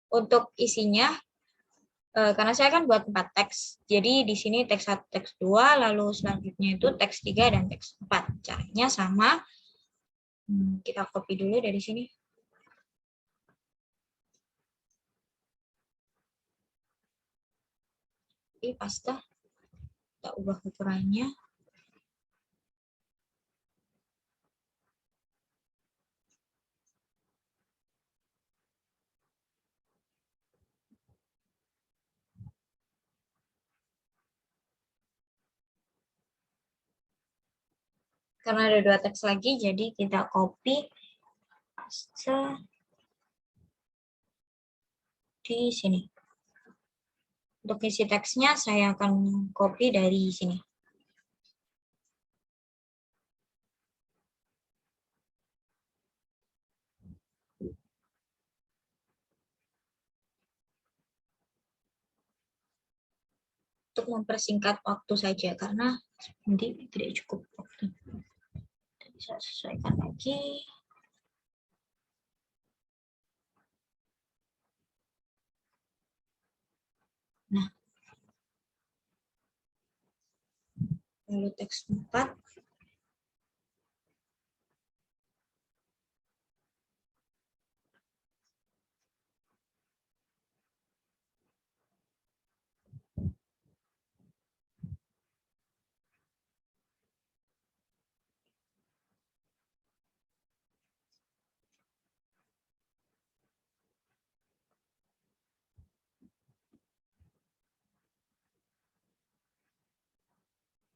Untuk isinya, karena saya kan buat 4 teks, jadi di sini teks 1, teks 2, lalu selanjutnya itu teks 3 dan teks 4. Caranya sama, kita copy dulu dari sini. Ini paste, kita ubah ukurannya. Karena ada 2 teks lagi, jadi kita copy, paste di sini. Untuk isi teksnya, saya akan copy dari sini. Untuk mempersingkat waktu saja, karena nanti tidak cukup waktu. Bisa sesuaikan lagi. Nah, lalu teks 4.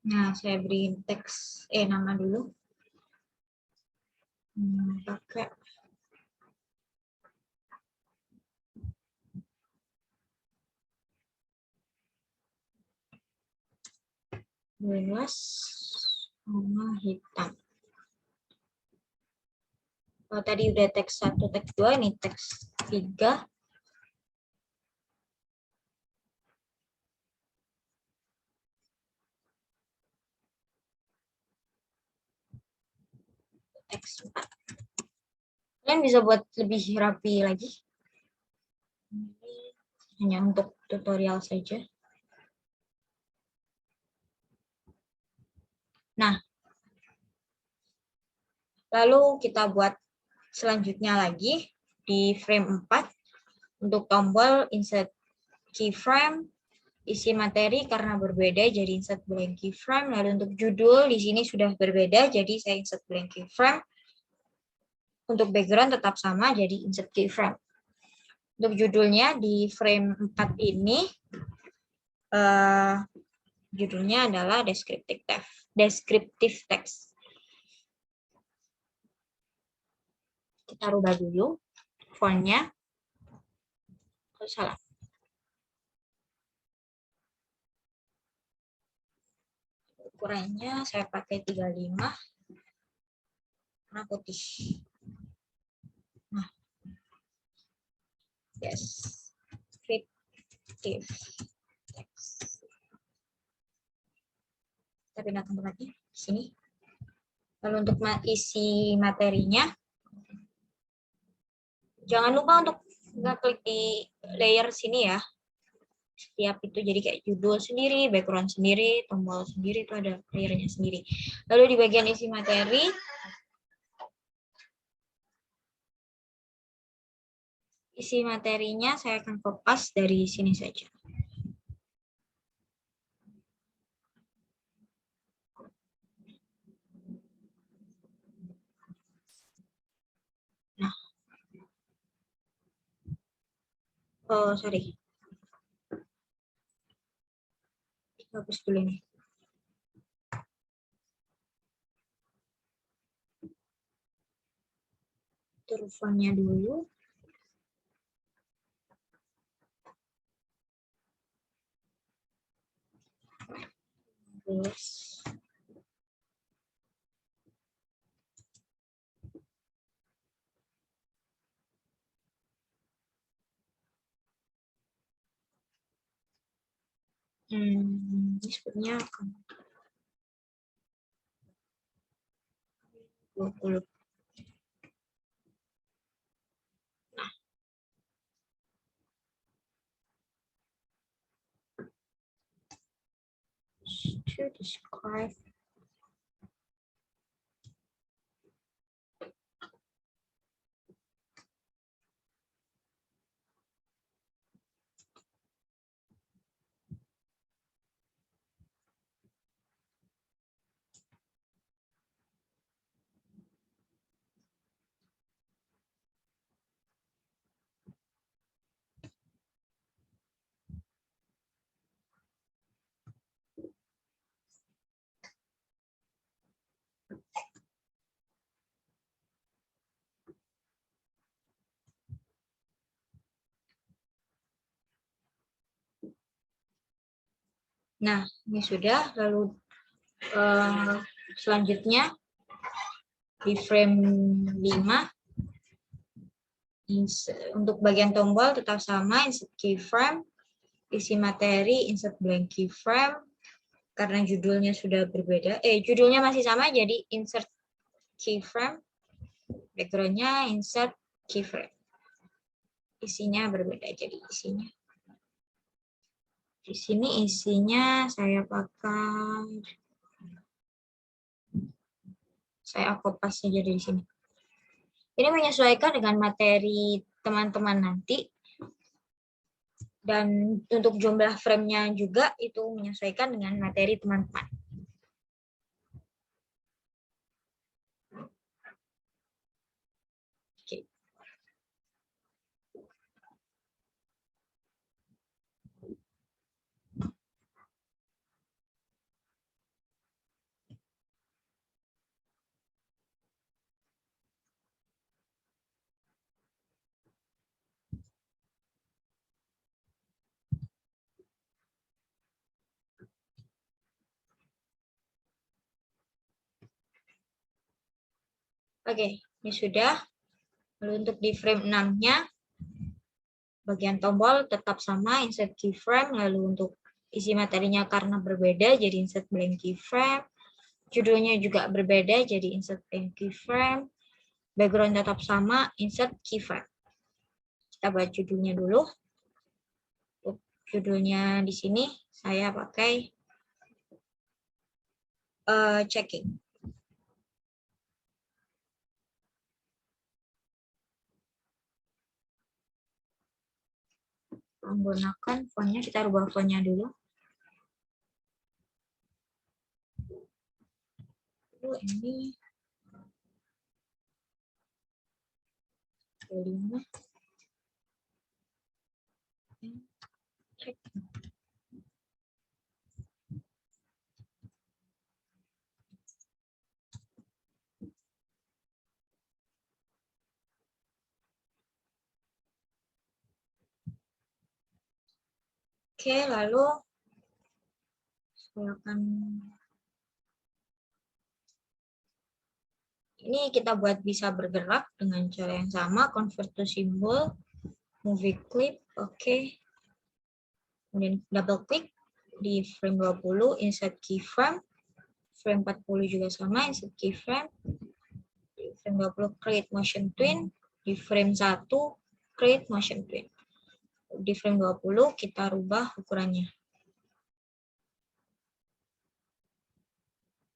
Nah, saya beri teks nama dulu. Pakai luas warna hitam. Oh, tadi udah teks 1, teks 2, ini teks 3. Teks 4. Kalian bisa buat lebih rapi lagi. hanya untuk tutorial saja. Nah, lalu kita buat selanjutnya lagi di frame 4 untuk tombol insert keyframe, isi materi karena berbeda jadi insert blank keyframe. Lalu untuk judul di sini sudah berbeda jadi saya insert blank keyframe. Untuk background tetap sama jadi insert keyframe. Untuk judulnya di frame 4 ini judulnya adalah descriptive text. Kita rubah dulu fontnya. Oh, salah. Ukurannya saya pakai 35 warna putih. Nah, descriptive text. Kita pindahkan tempatnya di sini. Lalu untuk isi materinya, jangan lupa untuk klik di layer sini ya. Setiap itu jadi kayak judul sendiri, background sendiri, tombol sendiri, itu ada layernya sendiri. Lalu di bagian isi materi, isi materinya saya akan kopas dari sini saja. Nah, oh sorry, hapus dulu nih. Turun fontnya dulu. Terus ini sepertinya akan 20. Nah, to describe Nah, ini sudah. Lalu selanjutnya di frame 5 untuk bagian tombol tetap sama, insert keyframe, isi materi, insert blank keyframe. Karena judulnya sudah berbeda, judulnya masih sama jadi insert keyframe, backgroundnya insert keyframe. Isinya berbeda jadi isinya. Di sini isinya saya kopas saja dari sini. Ini menyesuaikan dengan materi teman-teman nanti. Dan untuk jumlah frame-nya juga itu menyesuaikan dengan materi teman-teman. Oke. Oke, ini sudah. Lalu untuk di frame 6-nya, bagian tombol tetap sama, insert keyframe. Lalu untuk isi materinya karena berbeda, jadi insert blank keyframe. Judulnya juga berbeda, jadi insert blank keyframe. Background tetap sama, insert keyframe. Kita buat judulnya dulu. judulnya di sini saya pakai checking. Menggunakan fontnya, kita rubah fontnya dulu. Ini 5. Cek. Oke, lalu saya akan ini kita buat bisa bergerak dengan cara yang sama, convert to symbol, movie clip, oke. Kemudian double click di frame 20, insert keyframe, frame 40 juga sama, insert keyframe, di frame 20 create motion twin, di frame 1 create motion twin. Di frame 20 kita rubah ukurannya.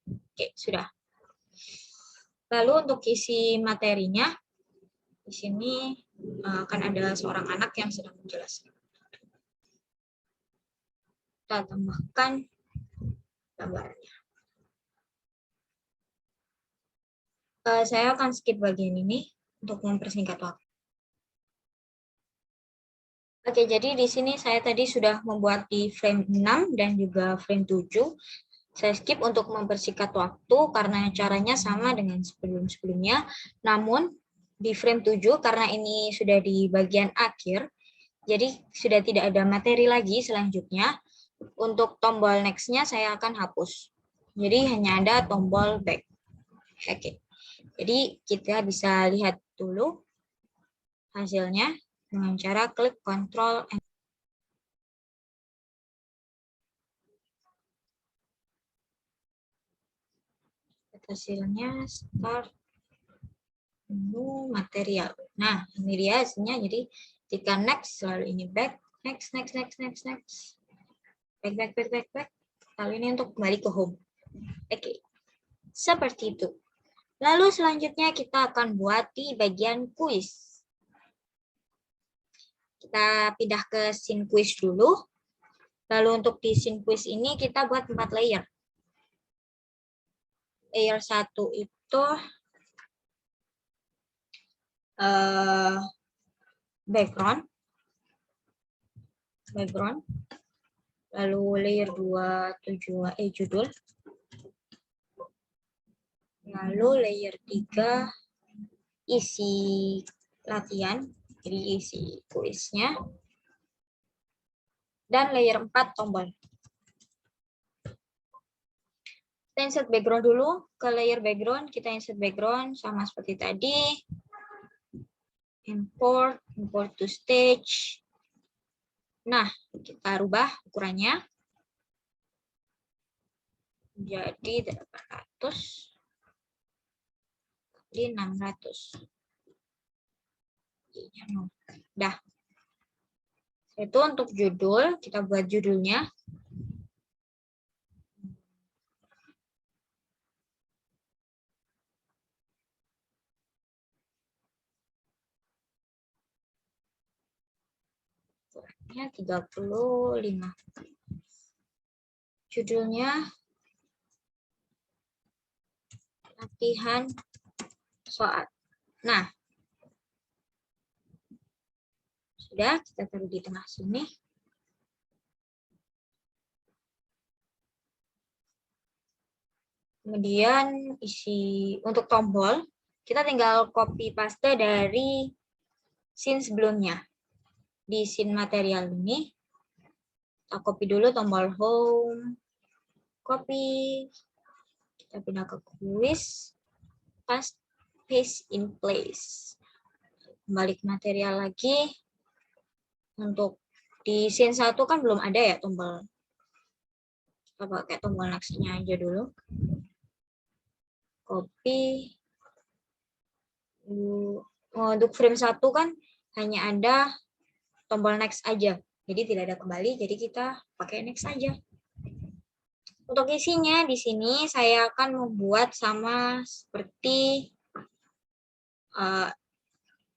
Oke, sudah. Lalu untuk isi materinya, di sini akan ada seorang anak yang sedang menjelaskan. Kita tambahkan gambarnya. Saya akan skip bagian ini untuk mempersingkat waktu. Oke, jadi di sini saya tadi sudah membuat di frame 6 dan juga frame 7. Saya skip untuk mempersingkat waktu karena caranya sama dengan sebelum-sebelumnya. Namun di frame 7 karena ini sudah di bagian akhir, jadi sudah tidak ada materi lagi selanjutnya. Untuk tombol next-nya saya akan hapus. Jadi hanya ada tombol back. Oke. Jadi kita bisa lihat dulu hasilnya dengan cara klik Ctrl N. Hasilnya start menu material. Nah, ini dia hasilnya. Jadi ketika next, lalu ini back, next. Back. Lalu ini untuk kembali ke home. Oke, seperti itu. Lalu selanjutnya kita akan buat di bagian kuis. Kita pindah ke scene quiz dulu. Lalu untuk di scene quiz ini kita buat 4 layer. Layer 1 itu background. Lalu layer 2 judul. Lalu layer 3 isi latihan, jadi isi kuisnya. Dan layer 4 tombol. Kita insert background dulu. Ke layer background, kita insert background sama seperti tadi. Import to stage. Nah, kita rubah ukurannya. Jadi 800 di 600. Dah. Itu untuk judul, kita buat judulnya. Ukurannya 35. Judulnya latihan soal. Nah, sudah, kita taruh di tengah sini. Kemudian isi untuk tombol, kita tinggal copy paste dari scene sebelumnya. Di scene material ini, kita copy dulu tombol home, copy, kita pindah ke quiz, paste in place. Kembali ke material lagi. Untuk di scene 1 kan belum ada ya tombol. Kita pakai tombol next-nya aja dulu. Copy. Untuk frame 1 kan hanya ada tombol next aja. Jadi tidak ada kembali, jadi kita pakai next saja. Untuk isinya di sini saya akan membuat sama seperti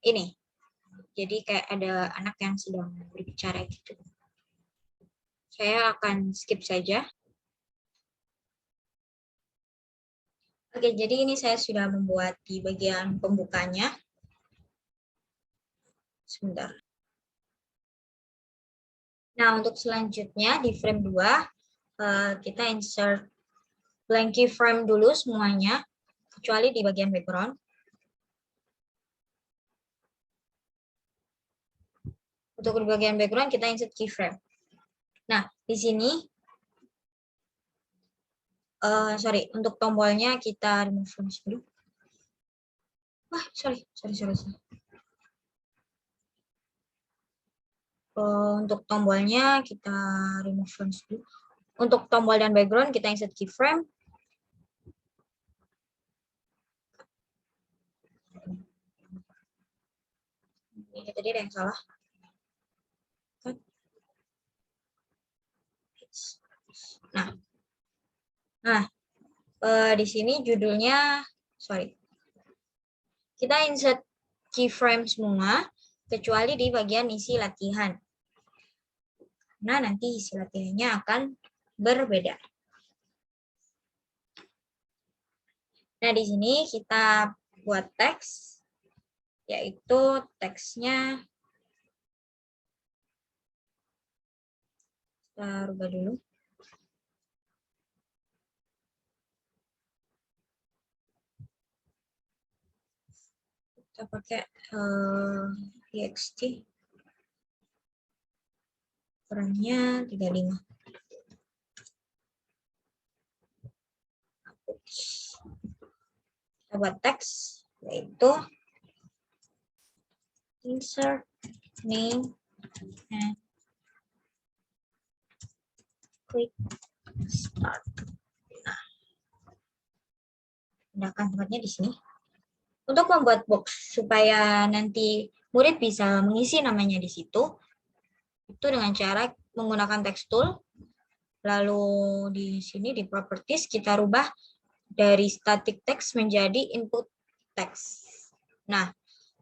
ini. Jadi kayak ada anak yang sedang berbicara gitu. Saya akan skip saja. Oke, jadi ini saya sudah membuat di bagian pembukanya. Sebentar. Nah, untuk selanjutnya di frame 2, kita insert blank keyframe dulu semuanya, kecuali di bagian background. Untuk di bagian background kita insert keyframe. Nah, di sini, sorry, untuk tombolnya kita remove from dulu. Wah, sorry. Untuk tombolnya kita remove from dulu. Untuk tombol dan background kita insert keyframe. Ini tadi ada yang salah. Nah, di sini judulnya, sorry, kita insert keyframe semua, kecuali di bagian isi latihan. Nah, nanti isi latihannya akan berbeda. Nah, di sini kita buat teks, yaitu teksnya, kita rubah dulu. Kita pakai txt, ukurannya 35. Kita buat teks, yaitu insert name and click start. Nah, pindahkan tempatnya di sini. Untuk membuat box supaya nanti murid bisa mengisi namanya di situ, itu dengan cara menggunakan text tool. Lalu di sini di properties kita rubah dari static text menjadi input text. Nah,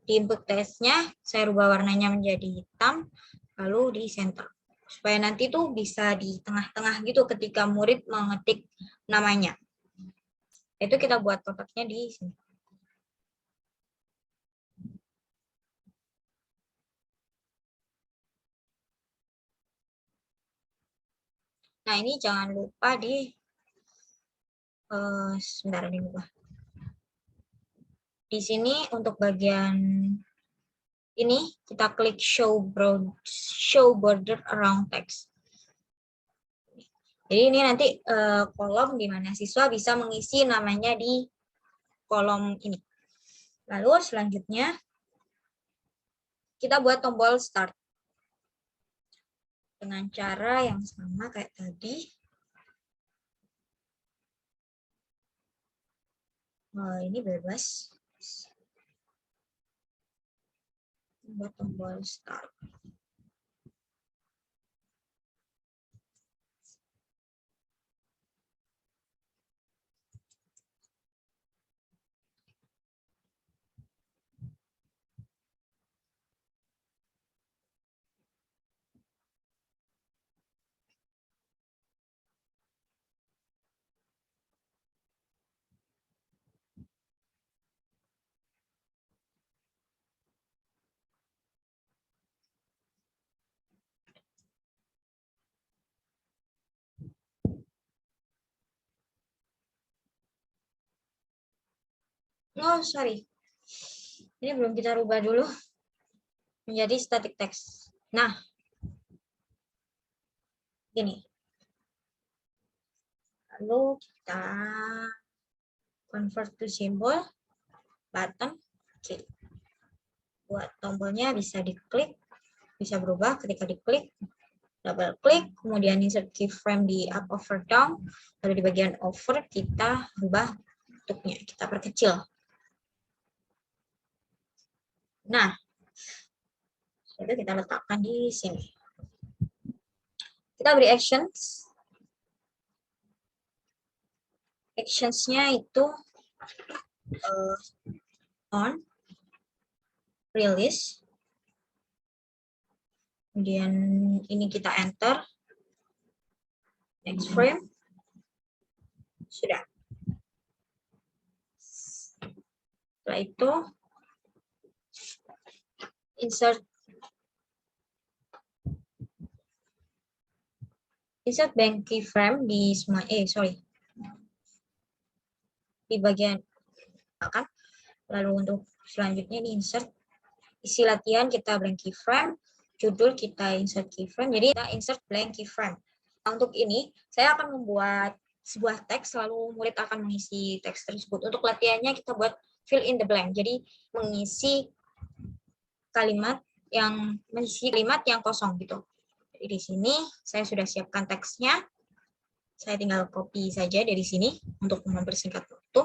di input textnya saya rubah warnanya menjadi hitam, lalu di center. Supaya nanti tuh bisa di tengah-tengah gitu ketika murid mengetik namanya. Itu kita buat kotaknya di sini. Nah, ini jangan lupa sebentar ini lupa. Di sini untuk bagian ini kita klik show border around text. Jadi ini nanti kolom di mana siswa bisa mengisi namanya di kolom ini. Lalu selanjutnya kita buat tombol start dengan cara yang sama kayak tadi. Ini bebas. Buat tombol start. Oh, sorry. Ini belum kita rubah dulu menjadi static text. Nah, gini. Lalu kita convert to symbol, button, oke. Buat tombolnya bisa diklik, bisa berubah ketika diklik, double klik, kemudian insert keyframe di up over down, lalu di bagian over kita rubah bentuknya, kita perkecil. Nah, itu kita letakkan di sini. Kita beri actions. Actions-nya itu on, release. Kemudian ini kita enter. Next frame. Sudah. Setelah itu insert blank keyframe di semua di bagian kan. Lalu untuk selanjutnya ini insert isi latihan kita blank keyframe, judul kita insert keyframe. Jadi kita insert blank keyframe. Nah, untuk ini saya akan membuat sebuah teks, lalu murid akan mengisi teks tersebut. Untuk latihannya kita buat fill in the blank. Jadi mengisi kalimat yang kosong gitu. Jadi di sini saya sudah siapkan teksnya. Saya tinggal copy saja dari sini untuk mempersingkat waktu.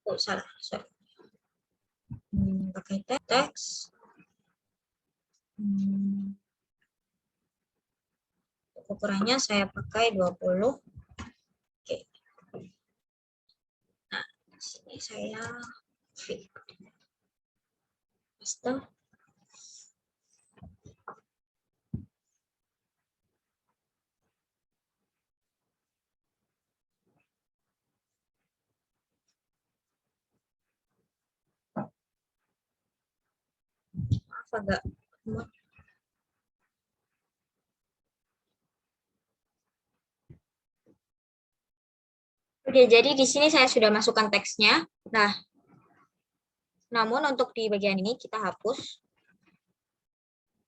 Oh, salah. Sorry. Pakai teks. Ukurannya saya pakai 20. Oke. Nah, di sini saya fit. Paste. Maaf agak muat. Oke, jadi di sini saya sudah masukkan teksnya. Nah, namun untuk di bagian ini kita hapus.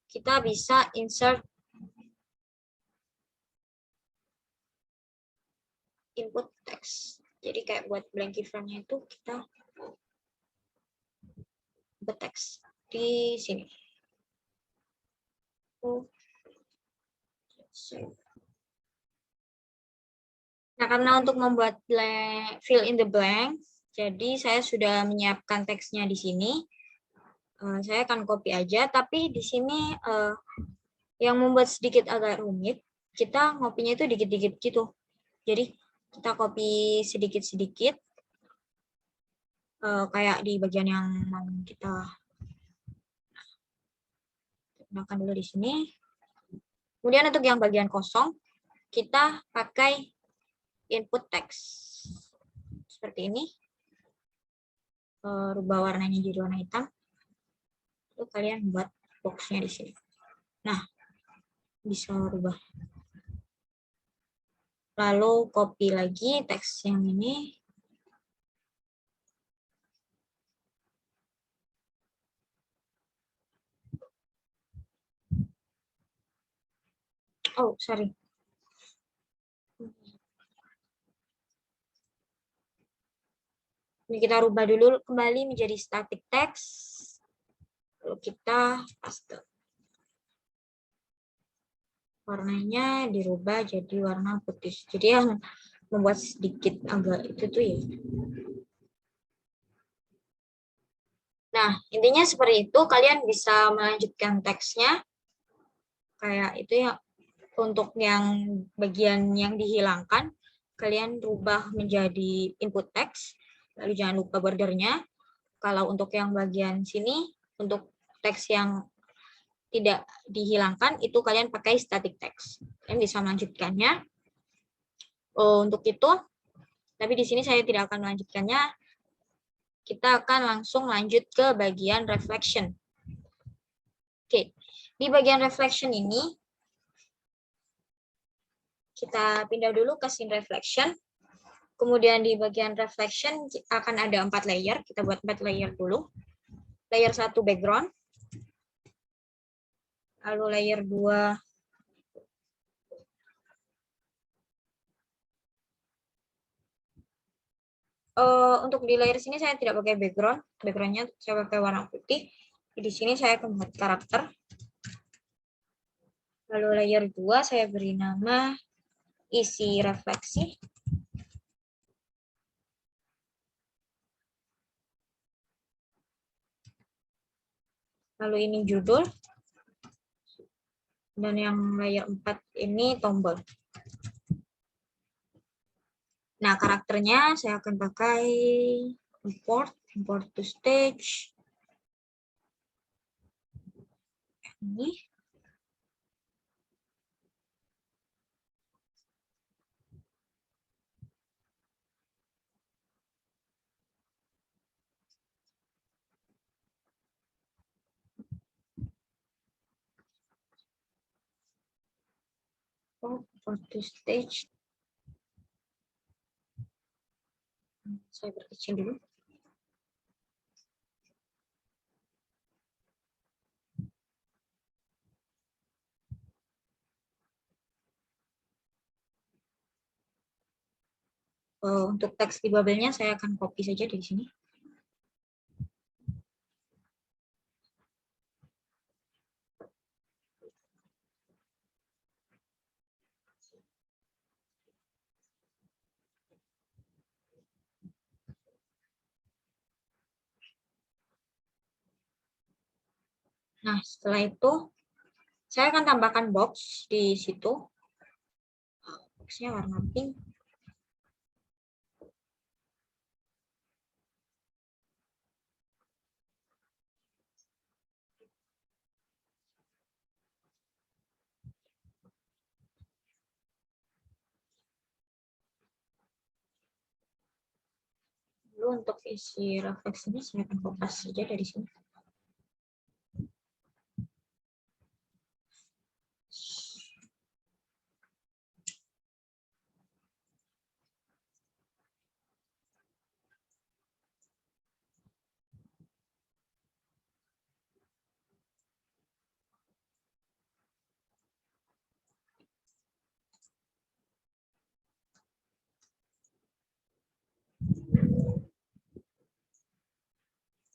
Kita bisa insert input text. Jadi kayak buat blank keyframe-nya itu kita buat teks di sini. Nah, karena untuk membuat fill in the blank, jadi saya sudah menyiapkan teksnya di sini. Saya akan copy aja, tapi di sini yang membuat sedikit agak rumit, kita ngopinya itu dikit-dikit gitu. Jadi kita copy sedikit-sedikit, kayak di bagian yang mau kita gunakan dulu di sini. Kemudian untuk yang bagian kosong, kita pakai input text seperti ini. Rubah warnanya jadi warna hitam. Lalu kalian buat boxnya di sini. Nah, bisa rubah. Lalu copy lagi teks yang ini. Oh, sorry. Ini kita rubah dulu kembali menjadi static text. Lalu kita paste. Warnanya dirubah jadi warna putih. Jadi yang membuat sedikit agak itu tuh ya. Nah, intinya seperti itu. Kalian bisa melanjutkan teksnya. Kayak itu ya. Untuk yang bagian yang dihilangkan, kalian rubah menjadi input text. Lalu jangan lupa bordernya. Kalau untuk yang bagian sini, untuk teks yang tidak dihilangkan, itu kalian pakai static text. Kalian bisa melanjutkannya. Untuk itu, tapi di sini saya tidak akan melanjutkannya. Kita akan langsung lanjut ke bagian reflection. Oke, di bagian reflection ini, kita pindah dulu ke scene reflection. Kemudian di bagian reflection akan ada 4 layer. Kita buat 4 layer dulu. Layer 1 background. Lalu layer 2 untuk di layer sini saya tidak pakai background. Backgroundnya saya pakai warna putih. Di sini saya akan buat karakter. Lalu layer 2 saya beri nama isi refleksi. Lalu ini judul. Dan yang layer 4 ini tombol. Nah, karakternya saya akan pakai import to stage. Ini. Import to stage. Saya berkecil dulu. Untuk teks di bubble-nya saya akan copy saja dari sini. Nah, setelah itu saya akan tambahkan box di situ. Boxnya warna pink. Lalu untuk isi refleksinya saya akan kopas saja dari sini.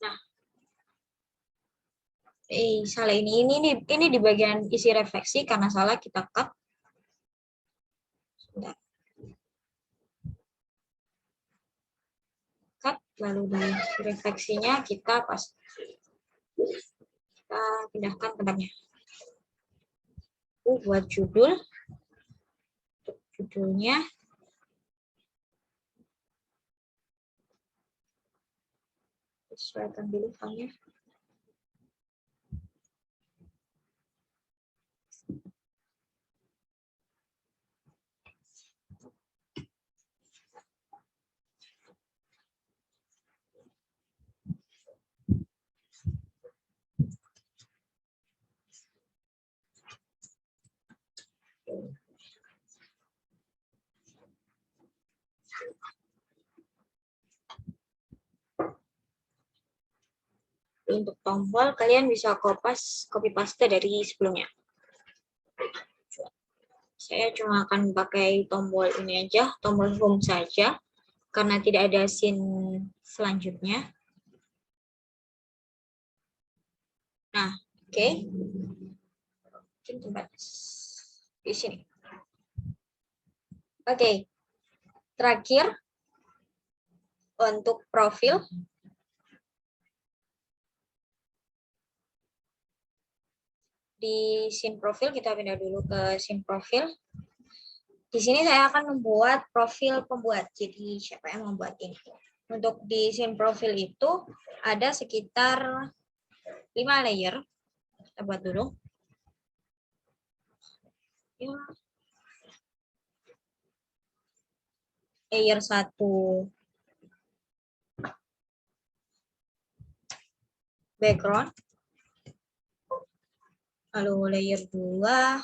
Nah, salah ini di bagian isi refleksi karena salah kita cut. Sebentar. Cut, lalu di refleksinya kita pindahkan tempatnya. Buat judul, untuk judulnya sesuaikan dulu filenya. Untuk tombol kalian bisa copy paste dari sebelumnya. Saya cuma akan pakai tombol ini aja, tombol home saja, karena tidak ada scene selanjutnya. Nah, oke. Mungkin tempat di sini. Oke. Terakhir, untuk profil. Di scene profil, kita pindah dulu ke scene profil. Di sini saya akan membuat profil pembuat. Jadi siapa yang membuat ini? Untuk di scene profil itu ada sekitar 5 layer. Kita buat dulu. Layer 1 background. Lalu layer 2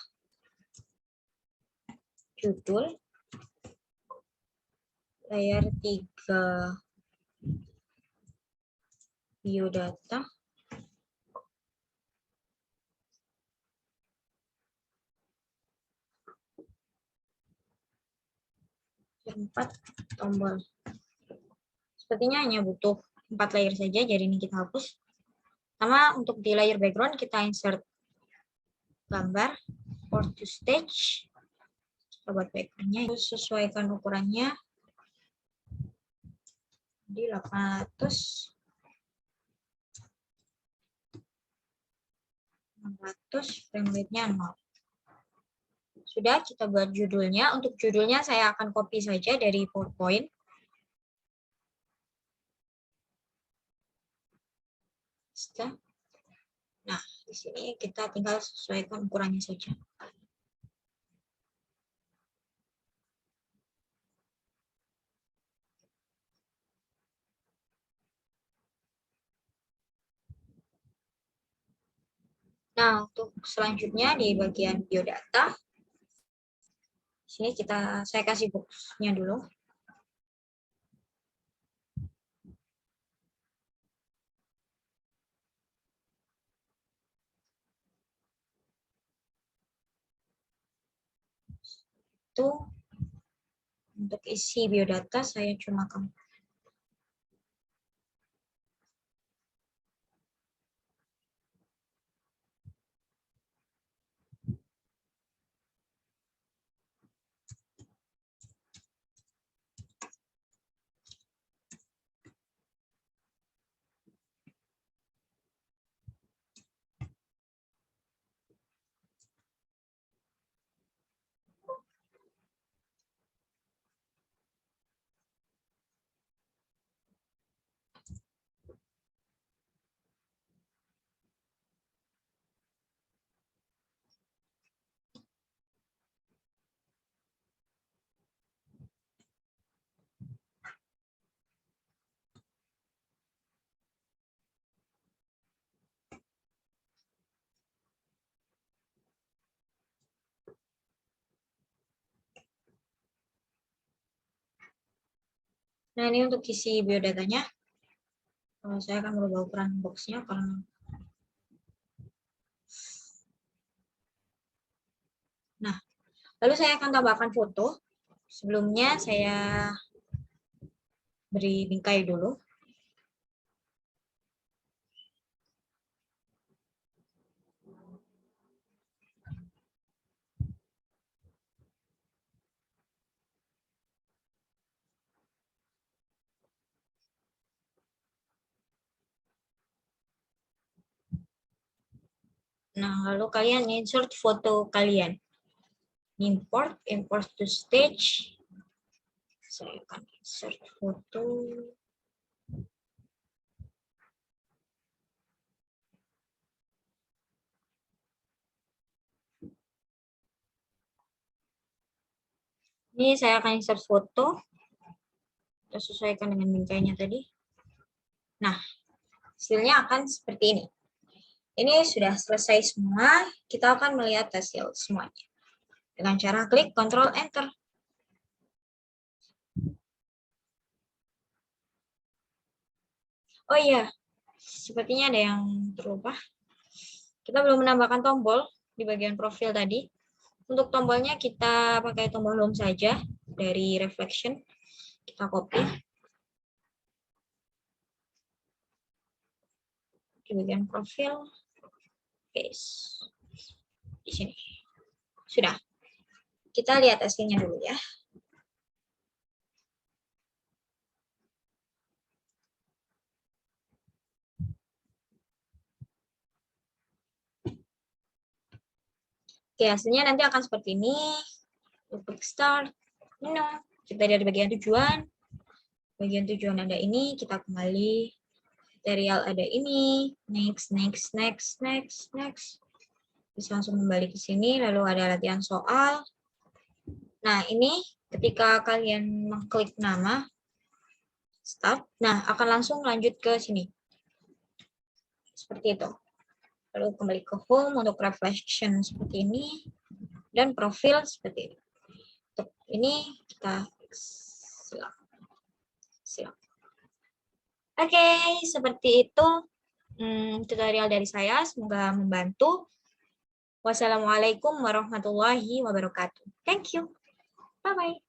judul. Layer 3 biodata. Layer 4 tombol. Sepertinya hanya butuh 4 layer saja, jadi ini kita hapus. Sama untuk di layer background kita insert gambar. import to stage. Kita buat background-nya, sesuaikan ukurannya di 800, 600, frame rate-nya 0. Sudah, kita buat judulnya. Untuk judulnya saya akan copy saja dari PowerPoint. Nah, di sini kita tinggal sesuaikan ukurannya saja. Nah, untuk selanjutnya di bagian biodata, di sini saya kasih box-nya dulu. Itu untuk isi biodata saya cuma akan Nah, ini untuk isi biodatanya. Saya akan merubah ukuran box-nya karena Nah, lalu saya akan tambahkan foto. Sebelumnya saya beri bingkai dulu. Nah, lalu kalian insert foto kalian. Import to stage. Saya akan insert foto. Ini saya akan insert foto. Kita sesuaikan dengan bingkainya tadi. Nah, hasilnya akan seperti ini. Ini sudah selesai semua. Kita akan melihat hasil semuanya. Dengan cara klik Ctrl Enter. Oh iya, sepertinya ada yang terlupa. Kita belum menambahkan tombol di bagian profil tadi. Untuk tombolnya kita pakai tombol home saja dari reflection. Kita copy. Di bagian profil. Paste. Di sini. Sudah. Kita lihat hasilnya dulu ya. Oke, hasilnya nanti akan seperti ini. Klik start. Menu. Kita lihat di bagian tujuan. Bagian tujuan ada ini. Kita kembali. Material ada ini. Next. Bisa langsung kembali ke sini. Lalu ada latihan soal. Nah, ini ketika kalian mengklik nama. Start. Nah, akan langsung lanjut ke sini. Seperti itu. Lalu kembali ke home untuk reflection seperti ini. Dan profil seperti ini. Untuk ini kita silakan. Oke, seperti itu tutorial dari saya. Semoga membantu. Wassalamualaikum warahmatullahi wabarakatuh. Thank you. Bye-bye.